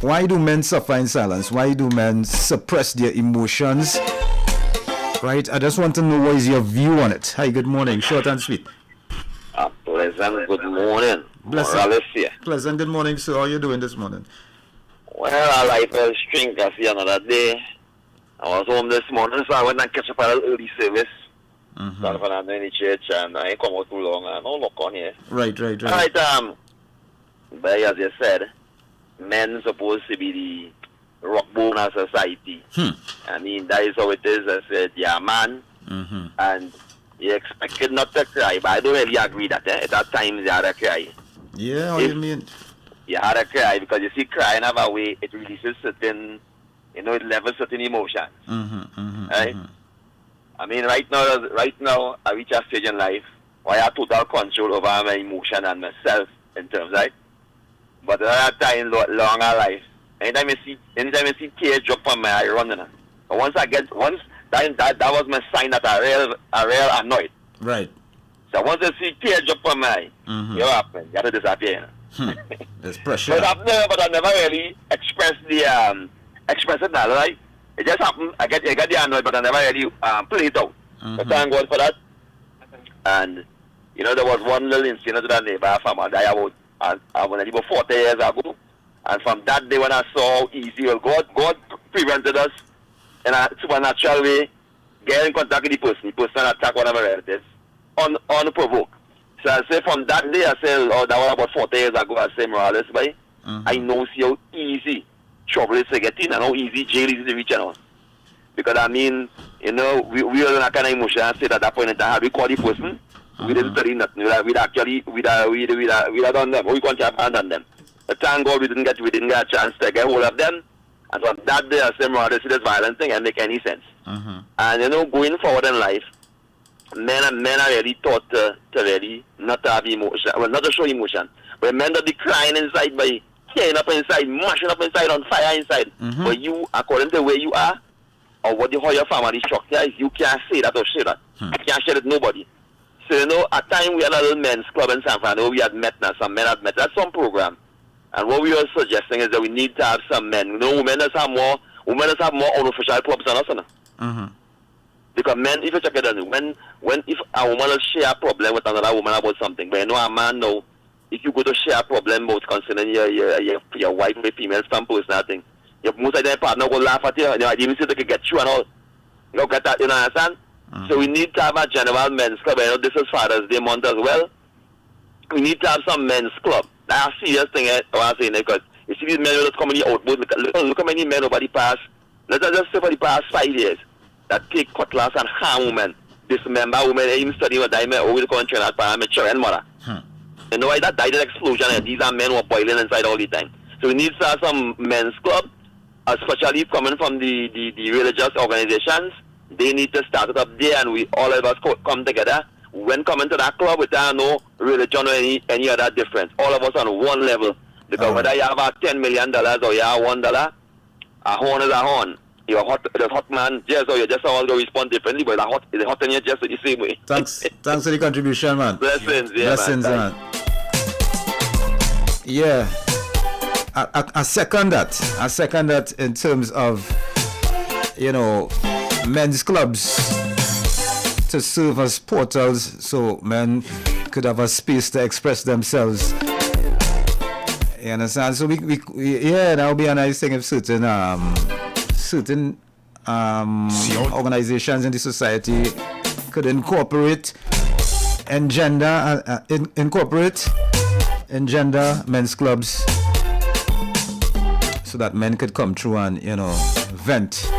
Why do men suffer in silence? Why do men suppress their emotions? Right? I just want to know what is your view on it. Hi, good morning. Short and sweet. Pleasant good morning. Pleasant good morning, sir. How are you doing this morning? Well, I like to drink. I see another day. I was home this morning, so I went and catch up at an early service. Started from in the church, and I ain't come out too long. I don't look on here. Right. But as you said, men supposed to be the rock bone of society. I mean, that is how it is. I said, yeah, man, and you expected not to cry, but I don't really agree that at that time you had to cry. Yeah, what do you mean? You had to cry because you see, crying have a way, it releases certain, it levels certain emotions. Right? I mean, right now, I reach a stage in life where I have total control over my emotion and myself in terms, right? But at that time, longer life, anytime I see tears drop from my eye, running. But once that was my sign that I real annoyed. Right. So once I see tears drop from my eye, what happened? You have to disappear. There's pressure. But I never really expressed it now, right? It just happened. I get the annoyed, but I never really play it out. So thank God for that. And there was one little incident that neighbor farmer died about about 40 years ago. And from that day when I saw how easy, God prevented us in a supernatural way, get in contact with the person attack one of my relatives, unprovoked. So I say from that day, I say, that was about 40 years ago, I say, Morales, boy, I know see how easy trouble is to get in and how easy jail is to reach out. Because I mean, we were in a kind of emotion and said at that point in time, we call the person, we didn't study nothing, we'd done them, we can't abandon them. But thank God we didn't get a chance to get hold of them. And from that day, I said, Morales, this violent thing and make any sense. And going forward in life, men are really taught to really not to have emotion, well, not to show emotion. But men that be crying inside by tearing up inside, mashing up inside, on fire inside. But you, according to where you are, or how your family structure is, you can't say that or say that. You can't share it with nobody. So, at time we had a little men's club in San Francisco, we had met now, some men had met at some program. And what we were suggesting is that we need to have some men. Women have more unofficial clubs than us. Because men, if you check it out, when if a woman will share a problem with another woman about something, but a man know, if you go to share a problem about concerning your wife or female some personal thing, most of their partner will laugh at you, even if they can get you and all. You get that, you understand? So we need to have a general men's club. This is Father's Day month as well. We need to have some men's club. That's a serious thing I'm saying, because you see these men who just come in the outboard, look how many men over the past, let's just say for the past 5 years, that take cutlass and harm women, dismember women, even study with them, always going to train at children mother. You know why that died in an explosion, and these are men who are boiling inside all the time. So we need to have some men's club, especially coming from the religious organizations. They need to start it up there, and we all of us come together. When coming to that club, without no religion or any other difference, all of us on one level. Because whether you have $10 million or you have $1, a horn is a horn. You're hot, the hot man, just or you just all go respond differently, but it's hot in your just the same way. Thanks for the contribution, man. Blessings, man. Yeah. I second that. I second that in terms of, men's clubs to serve as portals so men could have a space to express themselves. You understand? So that would be a nice thing if certain organizations in the society could incorporate men's clubs so that men could come through and vent.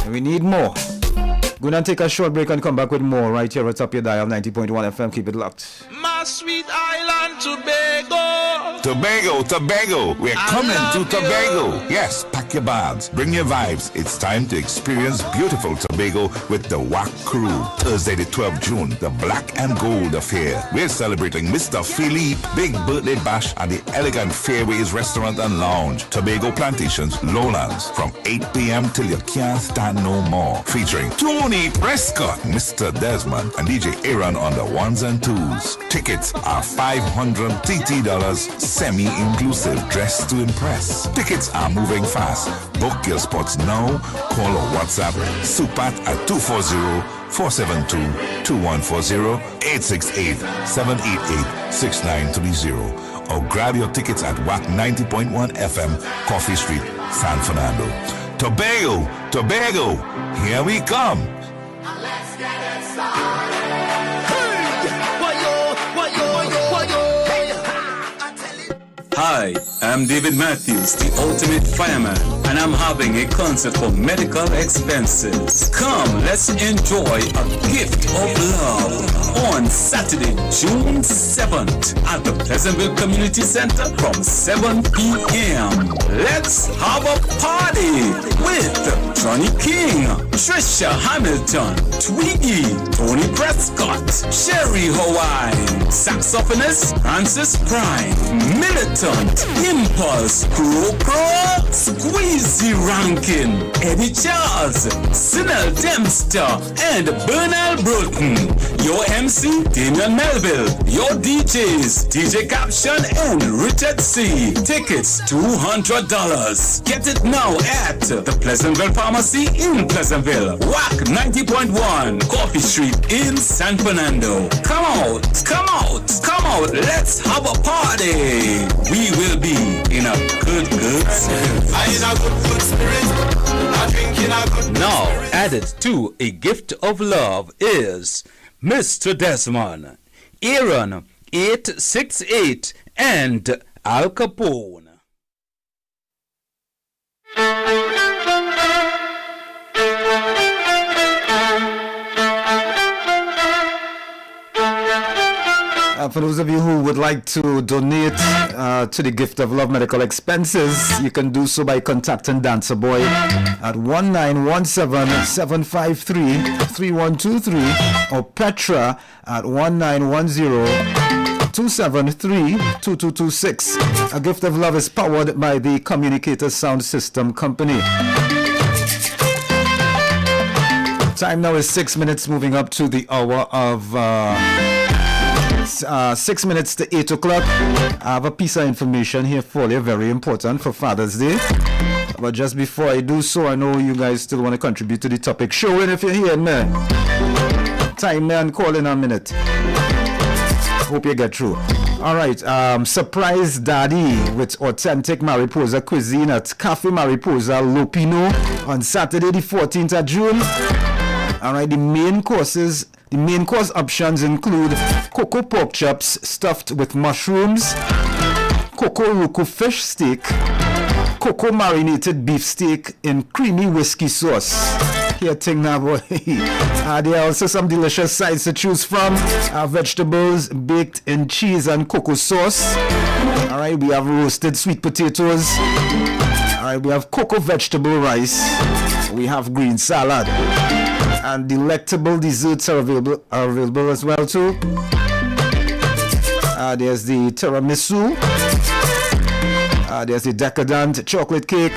We need more. Gonna take a short break and come back with more right here at Top Your Dial 90.1 FM. Keep it locked. My sweet island Tobago. Tobago. We're coming to Tobago. Yes, pack your bags, bring your vibes. It's time to experience beautiful Tobago with the WAC crew. Thursday the 12th June, the Black and Gold Affair. We're celebrating Mr. Philippe Big Birthday Bash at the elegant Fairways Restaurant and Lounge, Tobago Plantations, Lowlands, from 8 p.m. till you can't stand no more. Featuring Tony Prescott, Mr. Desmond, and DJ Aaron on the ones and twos. Tickets are $500 TT, semi-inclusive, dressed to impress. Tickets are moving fast. Book your spots now. Call or WhatsApp Supat at 240-472-2140, 868-788-6930. Or grab your tickets at WAC 90.1 FM, Coffee Street, San Fernando. Tobago, here we come. Let's get it started. Hi, I'm David Matthews, the ultimate fireman, and I'm having a concert for medical expenses. Come, let's enjoy a gift of love on Saturday, June 7th at the Pleasantville Community Center from 7 p.m. Let's have a party with Johnny King, Trisha Hamilton, Twiggy, Tony Prescott, Sherry Hawaii, saxophonist Francis Prime, Militant, Impulse, Crow, Squeezy Rankin, Eddie Charles, Sinel Dempster, and Bernal Bruton. Your MC, Damian Melville. Your DJs, DJ Caption and Richard C. Tickets, $200. Get it now at the Pleasantville Pharmacy in Pleasantville. WAC 90.1, Coffee Street in San Fernando. Come out. Let's have a party. We will be in a good spirit. Now added to a gift of love is Mr. Desmond, Aaron 868, and Al Capone. For those of you who would like to donate to the Gift of Love medical expenses, you can do so by contacting Dancer Boy at 1917-753-3123 or Petra at 1910-273-2226. A Gift of Love is powered by the Communicator Sound System Company. Time now is 6 minutes, moving up to the hour of 6 minutes to 8 o'clock. I have a piece of information here for you, very important for Father's Day. But just before I do so, I know you guys still want to contribute to the topic. Show in if you're here, man. Time me and call in a minute. Hope you get through. Alright, surprise daddy with authentic Mariposa cuisine at Cafe Mariposa Lopino on Saturday the 14th of June. Alright, the main course options include cocoa pork chops stuffed with mushrooms, cocoa ruku fish steak, cocoa marinated beef steak in creamy whiskey sauce. Here thing now, boy. There are also some delicious sides to choose from. Vegetables baked in cheese and cocoa sauce. Alright, we have roasted sweet potatoes. Alright, we have cocoa vegetable rice. We have green salad. And delectable desserts are available as well too. There's the tiramisu. There's the decadent chocolate cake.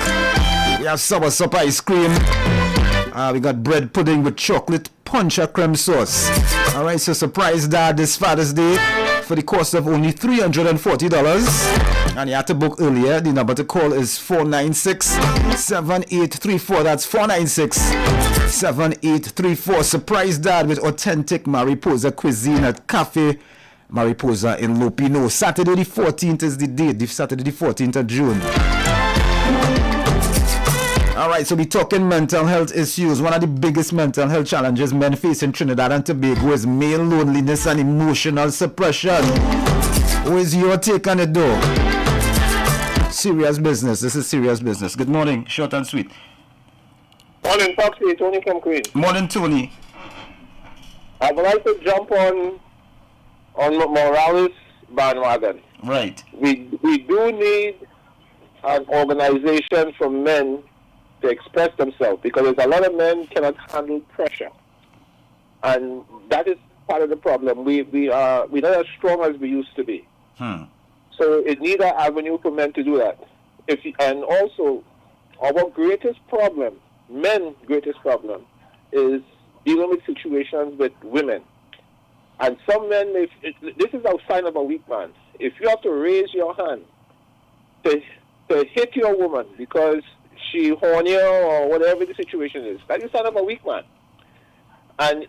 We have soursop ice cream. We got bread pudding with chocolate punch creme sauce. Alright, so surprise dad this Father's Day for the cost of only $340. And you have to book earlier. The number to call is 496-7834. That's 496-7834. Surprise Dad with authentic Mariposa cuisine at Cafe Mariposa in Lopino. Saturday the 14th is the date. Saturday the 14th of June. Alright, so we're talking mental health issues. One of the biggest mental health challenges men face in Trinidad and Tobago is male loneliness and emotional suppression. What is your take on it though? Serious business. This is serious business. Good morning. Short and sweet. Morning, Foxy. Tony from Queen. Morning, Tony. I would like to jump on Morales bandwagon. Right. We do need an organization for men to express themselves, because there's a lot of men cannot handle pressure, and that is part of the problem. We're not as strong as we used to be. So it needs an avenue for men to do that. And also, our greatest problem, men's greatest problem, is dealing with situations with women. And some men, this is a sign of a weak man. If you have to raise your hand to hit your woman because she horny or whatever the situation is, that is a sign of a weak man. And,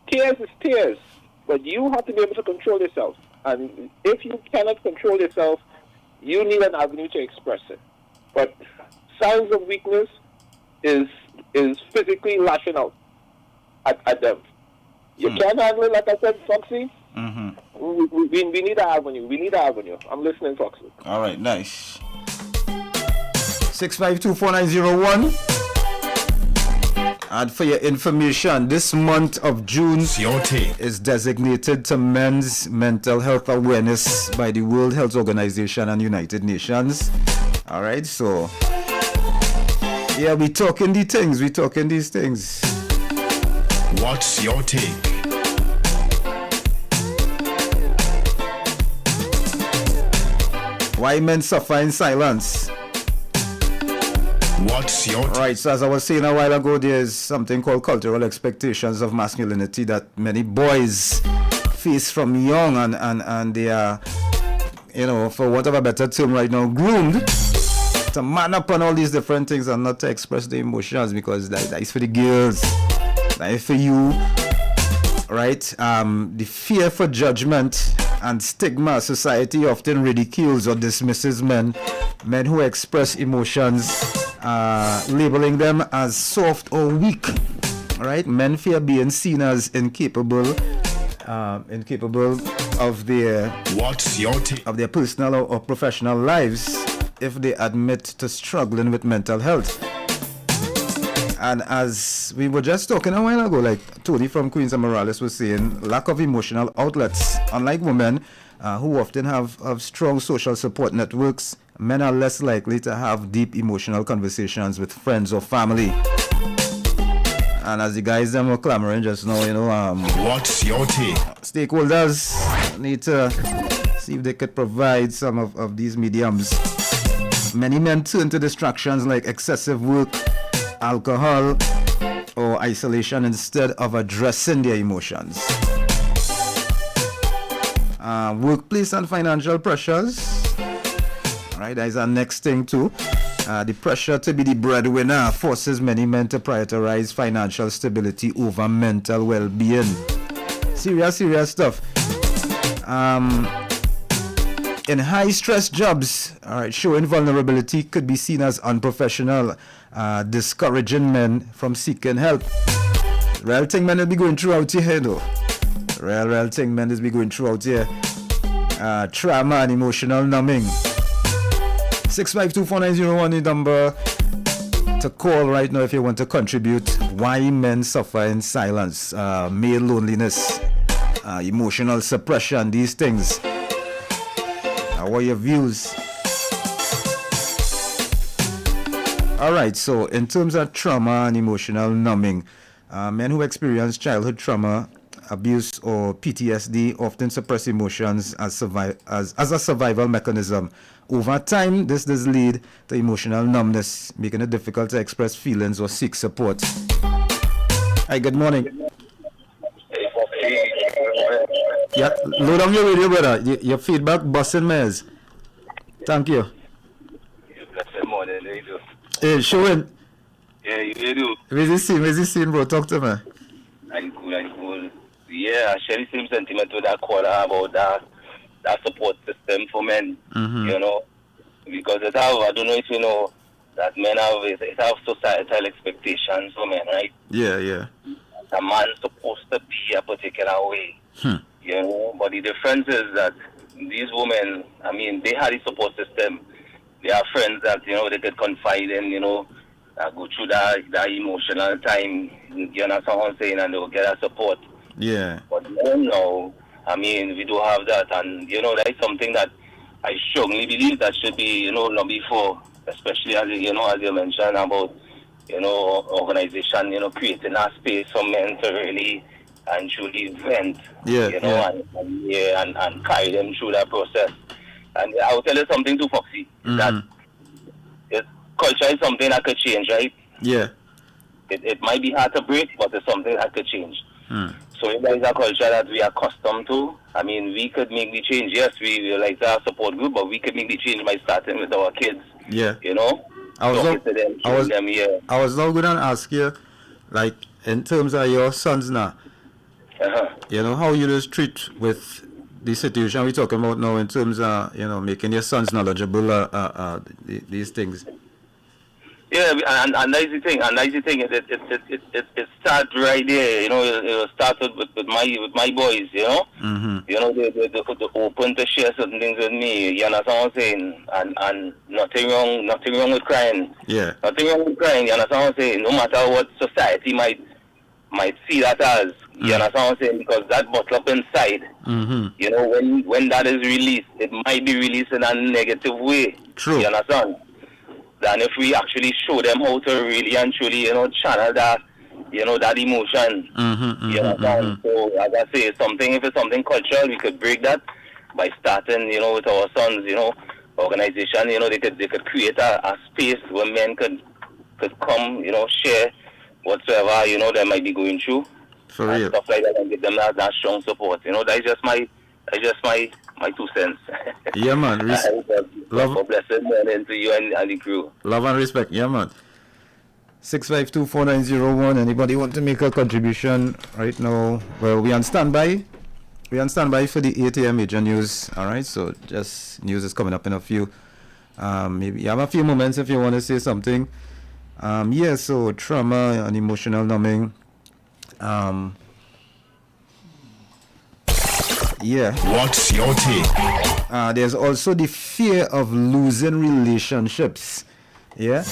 tears is tears, but you have to be able to control yourself. And if you cannot control yourself, you need an avenue to express it. But signs of weakness is physically lashing out at them. You can't handle it, like I said, Foxy. We need an avenue. We need an avenue. I'm listening, Foxy. All right, nice. 6524901. And for your information, this month of June is designated to Men's Mental Health Awareness by the World Health Organization and United Nations. All right, so yeah, we talking these things. What's your take? Why men suffer in silence? What's your take? Right, so as I was saying a while ago, there's something called cultural expectations of masculinity that many boys face from young, and they are, for whatever better term right now, groomed to man up on all these different things and not to express their emotions, because that is for the girls, that is for you, right? The fear for judgment and stigma. Society often ridicules or dismisses men who express emotions, labeling them as soft or weak. Right? Men fear being seen as incapable of their personal or professional lives if they admit to struggling with mental health. And as we were just talking a while ago, like Tony from Queens and Morales was saying, lack of emotional outlets. Unlike women who often have strong social support networks, men are less likely to have deep emotional conversations with friends or family. And as the guys them were clamoring just now, what's your take? Stakeholders need to see if they could provide some of these mediums. Many men turn to distractions like excessive work, alcohol, or isolation instead of addressing their emotions. Workplace and financial pressures. Right, that is our next thing too. The pressure to be the breadwinner forces many men to prioritize financial stability over mental well-being. Serious stuff. In high-stress jobs, showing vulnerability could be seen as unprofessional, discouraging men from seeking help. Real thing men will be going through out here, though. Real thing men will be going through out here. Trauma and emotional numbing. 6524901 is the number to call right now if you want to contribute. Why men suffer in silence, male loneliness, emotional suppression, these things. What are your views? Alright, so in terms of trauma and emotional numbing, men who experience childhood trauma, abuse, or PTSD often suppress emotions as a survival mechanism. Over time, this does lead to emotional numbness, making it difficult to express feelings or seek support. Hi, good morning. Yeah, load on your radio, brother. Your feedback busting mess. Thank you. Blessed morning, you do. Hey, Showin. Yeah, you do. Where's the scene, bro? Talk to me. I'm cool. Yeah, I share the same sentiment with that caller about that support system for men. Mm-hmm. You know, because I don't know if you know that men have societal expectations for men, right? Yeah. A man's supposed to be a particular way. You know, but the difference is that these women, I mean, they had a support system. They have friends that, you know, they could confide in, you know, go through that emotional time, you understand what I'm saying, and they'll get that support. Yeah. But now, I mean, we do have that, and, you know, that is something that I strongly believe that should be, you know, long before, especially as you mentioned about, you know, organization, you know, creating a space for men to really and truly vent, you know, and carry them through that process. And I will tell you something too, Foxy, that culture is something that could change, right? Yeah. It might be hard to break, but it's something that could change. So if there is a culture that we are accustomed to, I mean, we could make the change. Yes, we like our support group, but we could make the change by starting with our kids. Yeah. You know? I was now going to ask you, like, in terms of your sons now, you know, how you just treat with the situation we're talking about now in terms of, you know, making your sons knowledgeable these things. Yeah, and that's the thing. It starts right there. You know, it started with my boys. You know, you know they open to share certain things with me. You understand what I'm saying? And nothing wrong with crying. Yeah. Nothing wrong with crying. You understand what I'm saying? No matter what society might see that as. You understand what I'm saying? Because that bottle up inside. You know, when that is released, it might be released in a negative way. True. You understand? Than if we actually show them how to really and truly, you know, channel that, you know, that emotion. You know, so as I say, if it's something cultural, we could break that by starting, you know, with our sons, you know, organization, you know, they could create a space where men could come, you know, share whatsoever, you know, they might be going through. For real. Stuff like that, and give them that strong support. You know, that's just my 2 cents. Yeah, man. Love, blessed morning to you and the crew. Love and respect. Yeah, man. 6524901. Anybody want to make a contribution right now? Well, we on standby. We on standby for the 8 a.m. major news. All right. So just news is coming up in a few. Maybe you have a few moments if you want to say something. Yeah. So trauma and emotional numbing. Yeah. What's your take? There's also the fear of losing relationships. Yeah.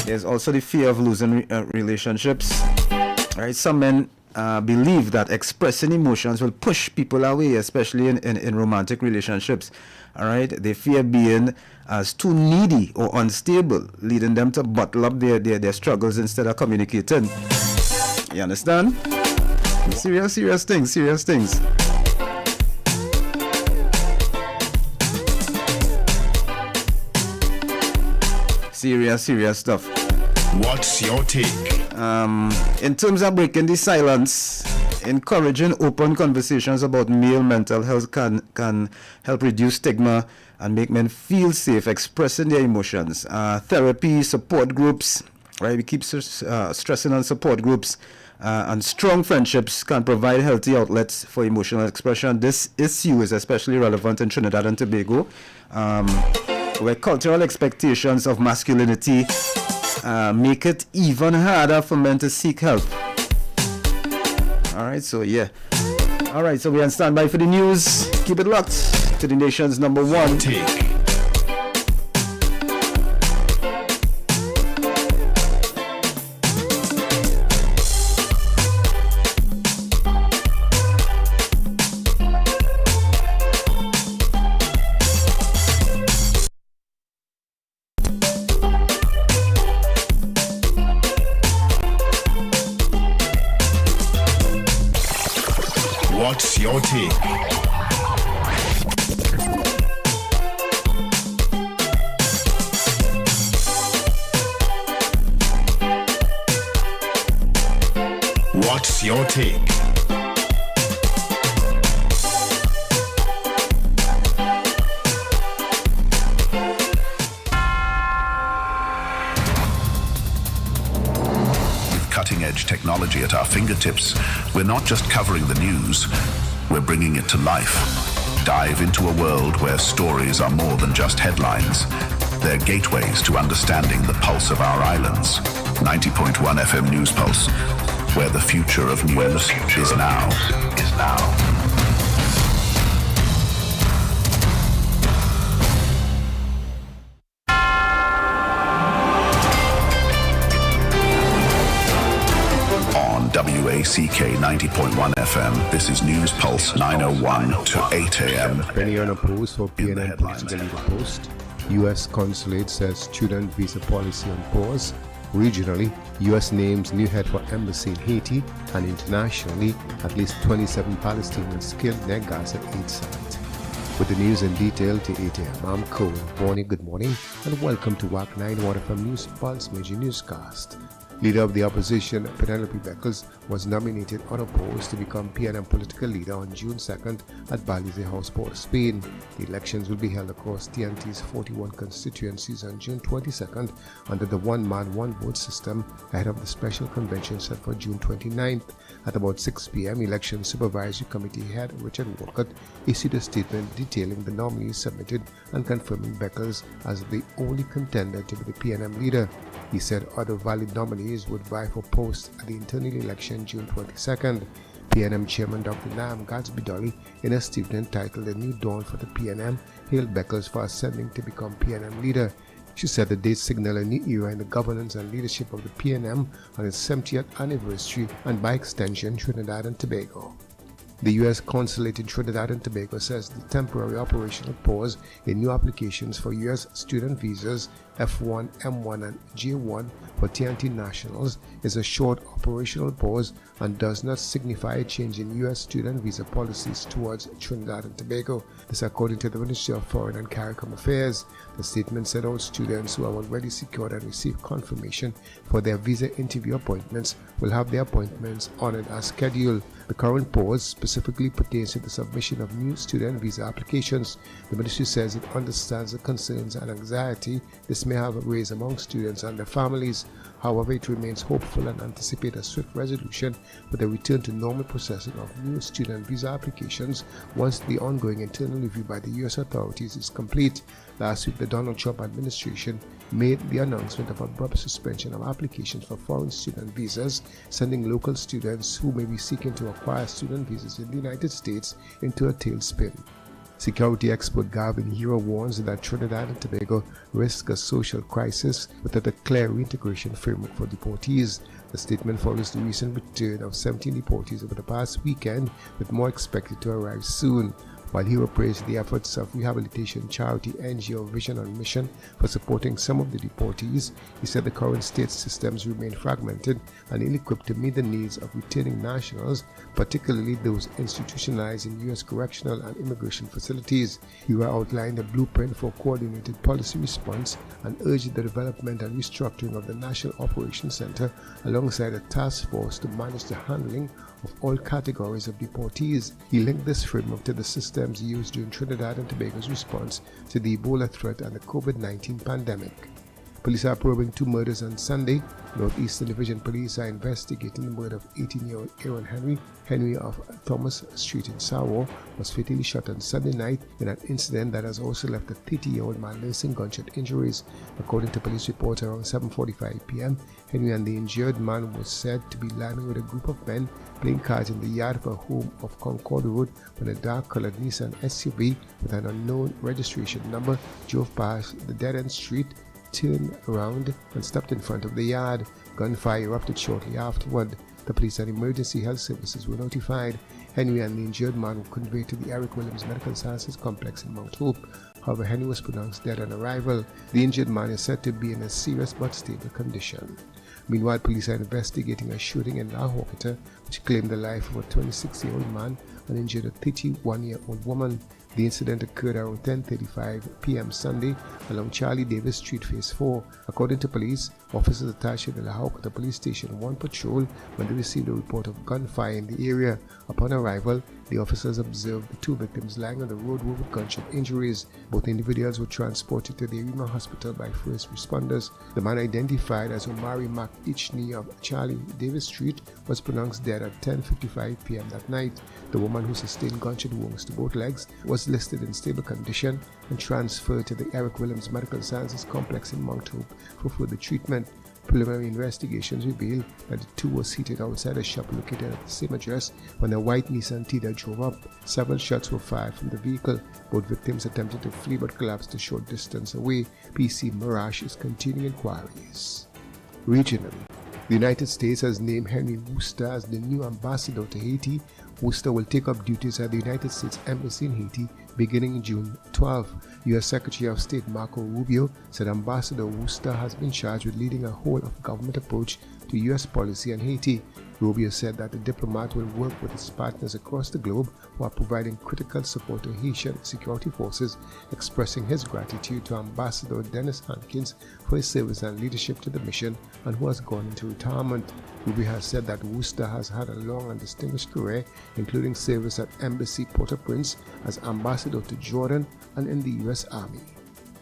There's also the fear of losing relationships. Right. Some men believe that expressing emotions will push people away, especially in romantic relationships. All right. They fear being as too needy or unstable, leading them to bottle up their struggles instead of communicating. You understand? Serious things. Serious stuff. What's your take? In terms of breaking the silence, encouraging open conversations about male mental health can help reduce stigma and make men feel safe expressing their emotions. Therapy, support groups, right? We keep stressing on support groups. And strong friendships can provide healthy outlets for emotional expression. This issue is especially relevant in Trinidad and Tobago, where cultural expectations of masculinity make it even harder for men to seek help. All right, so yeah. All right, so we are on standby for the news. Keep it locked to the nation's number one. Take. What's your take? What's your take? cutting-edge technology at our fingertips, we're not just covering the news, we're bringing it to life. Dive into a world where stories are more than just headlines. They're gateways to understanding the pulse of our islands. 90.1 FM News Pulse, where the future of news is now. WACK 90.1 FM. This is News Pulse 9:01 to 8 a.m. Penny on a post for PNM Political Leader Post. U.S. Consulate says student visa policy on pause. Regionally, U.S. names new head for embassy in Haiti, and internationally, at least 27 Palestinians killed near Gaza aid site. With the news in detail to 8 a.m. I'm Cole. Good morning, and welcome to WAC 91 FM News Pulse Major Newscast. Leader of the opposition, Penelope Beckles, was nominated unopposed to become PNM political leader on June 2nd at Balize House, Port of Spain. The elections will be held across TNT's 41 constituencies on June 22nd under the one-man, one-vote system ahead of the special convention set for June 29th. At about 6 p.m., Election Supervisory Committee head Richard Walcott issued a statement detailing the nominees submitted and confirming Beckles as the only contender to be the PNM leader. He said other valid nominees would vie for posts at the internal election June 22nd. PNM Chairman Dr. Naam Gatsby-Dolly, in a statement titled A New Dawn for the PNM, hailed Beckles for ascending to become PNM leader. She said the date signaled a new era in the governance and leadership of the PNM on its 70th anniversary and by extension Trinidad and Tobago. The U.S. Consulate in Trinidad and Tobago says the temporary operational pause in new applications for U.S. student visas F1, M1 and J1 for TNT nationals is a short operational pause and does not signify a change in U.S. student visa policies towards Trinidad and Tobago. This according to the Ministry of Foreign and CARICOM Affairs. The statement said all students who have already secured and received confirmation for their visa interview appointments will have their appointments honored as scheduled. The current pause specifically pertains to the submission of new student visa applications. The ministry says it understands the concerns and anxiety this may have raised among students and their families. However, it remains hopeful and anticipates a swift resolution for the return to normal processing of new student visa applications once the ongoing internal review by the U.S. authorities is complete. Last week, the Donald Trump administration made the announcement of abrupt suspension of applications for foreign student visas, sending local students who may be seeking to acquire student visas in the United States into a tailspin. Security expert Gavin Hero warns that Trinidad and Tobago risk a social crisis without a clear reintegration framework for deportees. The statement follows the recent return of 17 deportees over the past weekend, with more expected to arrive soon. While Hero praised the efforts of rehabilitation charity NGO Vision on Mission for supporting some of the deportees, he said the current state systems remain fragmented and ill-equipped to meet the needs of returning nationals, particularly those institutionalized in U.S. correctional and immigration facilities. Hero outlined a blueprint for coordinated policy response and urged the development and restructuring of the National Operations Center alongside a task force to manage the handling of all categories of deportees. He linked this framework to the systems used during Trinidad and Tobago's response to the Ebola threat and the COVID-19 pandemic. Police are probing 2 murders on Sunday. Northeastern Division Police are investigating the murder of 18-year-old Aaron Henry. Henry of Thomas Street in Sawa was fatally shot on Sunday night in an incident that has also left a 30-year-old man nursing gunshot injuries. According to police report, around 7:45 p.m., Henry and the injured man was said to be lying with a group of men playing cards in the yard of a home of Concord Road when a dark-colored Nissan SUV with an unknown registration number drove past the dead-end street, turned around and stopped in front of the yard. Gunfire erupted shortly afterward. The police and emergency health services were notified. Henry and the injured man were conveyed to the Eric Williams Medical Sciences Complex in Mount Hope. However, Henry was pronounced dead on arrival. The injured man is said to be in a serious but stable condition. Meanwhile, police are investigating a shooting in La Joquita which claimed the life of a 26-year-old man and injured a 31-year-old woman. The incident occurred around 10:35 p.m. Sunday along Charlie Davis Street, Phase 4. According to police, officers attached to the Lahawkota Police Station were on patrol when they received a report of gunfire in the area. Upon arrival, the officers observed the two victims lying on the roadway with gunshot injuries. Both individuals were transported to the Arima Hospital by first responders. The man, identified as Omari Mac Ichney of Charlie Davis Street, was pronounced dead at 10:55 p.m. that night. The woman, who sustained gunshot wounds to both legs, was listed in stable condition and transferred to the Eric Williams Medical Sciences Complex in Mount Hope for further treatment. Preliminary investigations revealed that the two were seated outside a shop located at the same address when a white Nissan Tida drove up. Several shots were fired from the vehicle. Both victims attempted to flee but collapsed a short distance away. PC Mirage is continuing inquiries. Regionally, the United States has named Henry Wooster as the new ambassador to Haiti. Wooster will take up duties at the United States Embassy in Haiti beginning June 12. U.S. Secretary of State Marco Rubio said Ambassador Wooster has been charged with leading a whole-of-government approach to U.S. policy on Haiti. Rubio said that the diplomat will work with his partners across the globe while providing critical support to Haitian security forces, expressing his gratitude to Ambassador Dennis Hankins for his service and leadership to the mission and who has gone into retirement. Rubio has said that Wooster has had a long and distinguished career, including service at Embassy Port-au-Prince as ambassador to Jordan and in the U.S. Army.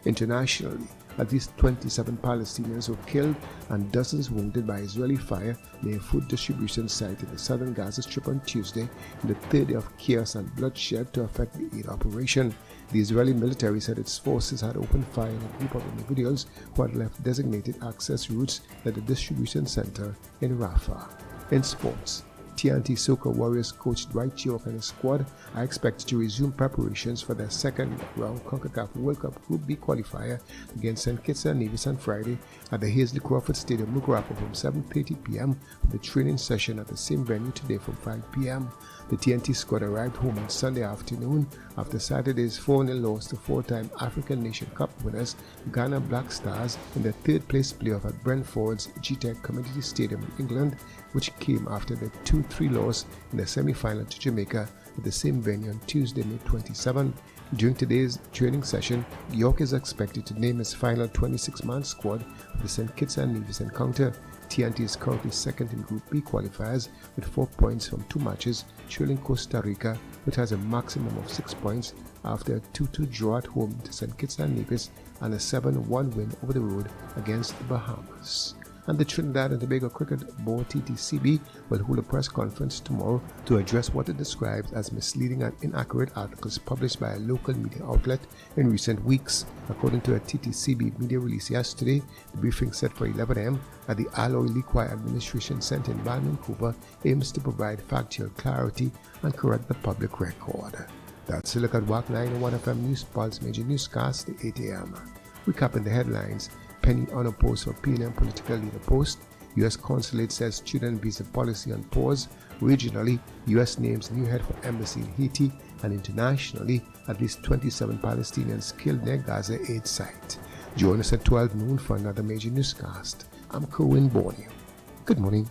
Internationally, at least 27 Palestinians were killed and dozens wounded by Israeli fire near a food distribution site in the southern Gaza Strip on Tuesday, in the third day of chaos and bloodshed to affect the aid operation. The Israeli military said its forces had opened fire on a group of individuals who had left designated access routes at the distribution center in Rafah. In sports, TNT Soca Warriors coach Dwight York and his squad are expected to resume preparations for their second-round CONCACAF World Cup Group B qualifier against St. Kitts and Nevis on Friday at the Hazley Crawford Stadium, Mucurapo from 7:30 p.m. with the training session at the same venue today from 5 p.m. The TNT squad arrived home on Sunday afternoon after Saturday's 4-0 loss to four-time African Nation Cup winners Ghana Black Stars in the third-place playoff at Brentford's GTEC Community Stadium in England, which came after the 2-3 loss in the semi-final to Jamaica at the same venue on Tuesday, May 27. During today's training session, York is expected to name his final 26-man squad for the St. Kitts and Nevis encounter. TNT is currently second in Group B qualifiers with 4 points from 2 matches, trailing Costa Rica, which has a maximum of 6 points after a 2-2 draw at home to St. Kitts and Nevis and a 7-1 win over the road against the Bahamas. And the Trinidad and Tobago Cricket Board TTCB will hold a press conference tomorrow to address what it describes as misleading and inaccurate articles published by a local media outlet in recent weeks. According to a TTCB media release yesterday, the briefing set for 11 a.m. at the Alloy Liquor Administration Center in Vancouver aims to provide factual clarity and correct the public record. That's a look at WAC 901 FM News Pulse Major Newscast at 8 a.m. Recapping the headlines. Penny unopposed for PNM political leader post. U.S. consulate says student visa policy on pause. Regionally, U.S. names new head for embassy in Haiti. And internationally, at least 27 Palestinians killed near Gaza aid site. Join us at 12 noon for another major newscast. I'm Kerwin Borneo. Good morning.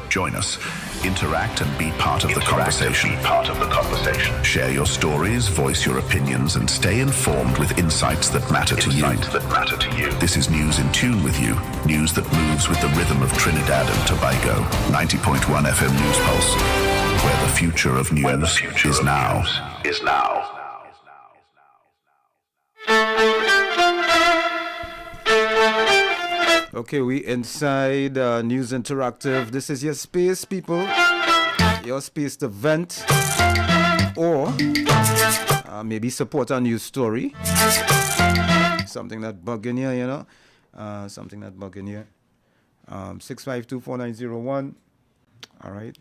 Join us, interact and be part of the conversation. Share your stories, voice your opinions, and stay informed with insights that matter to you. This is News in Tune with you, news that moves with the rhythm of Trinidad and Tobago. 90.1 FM News Pulse, where the future of news is now. Okay, we inside News Interactive. This is your space, people. Your space to vent or maybe support a news story. Something that bugging you, you know. 652-4901. All right.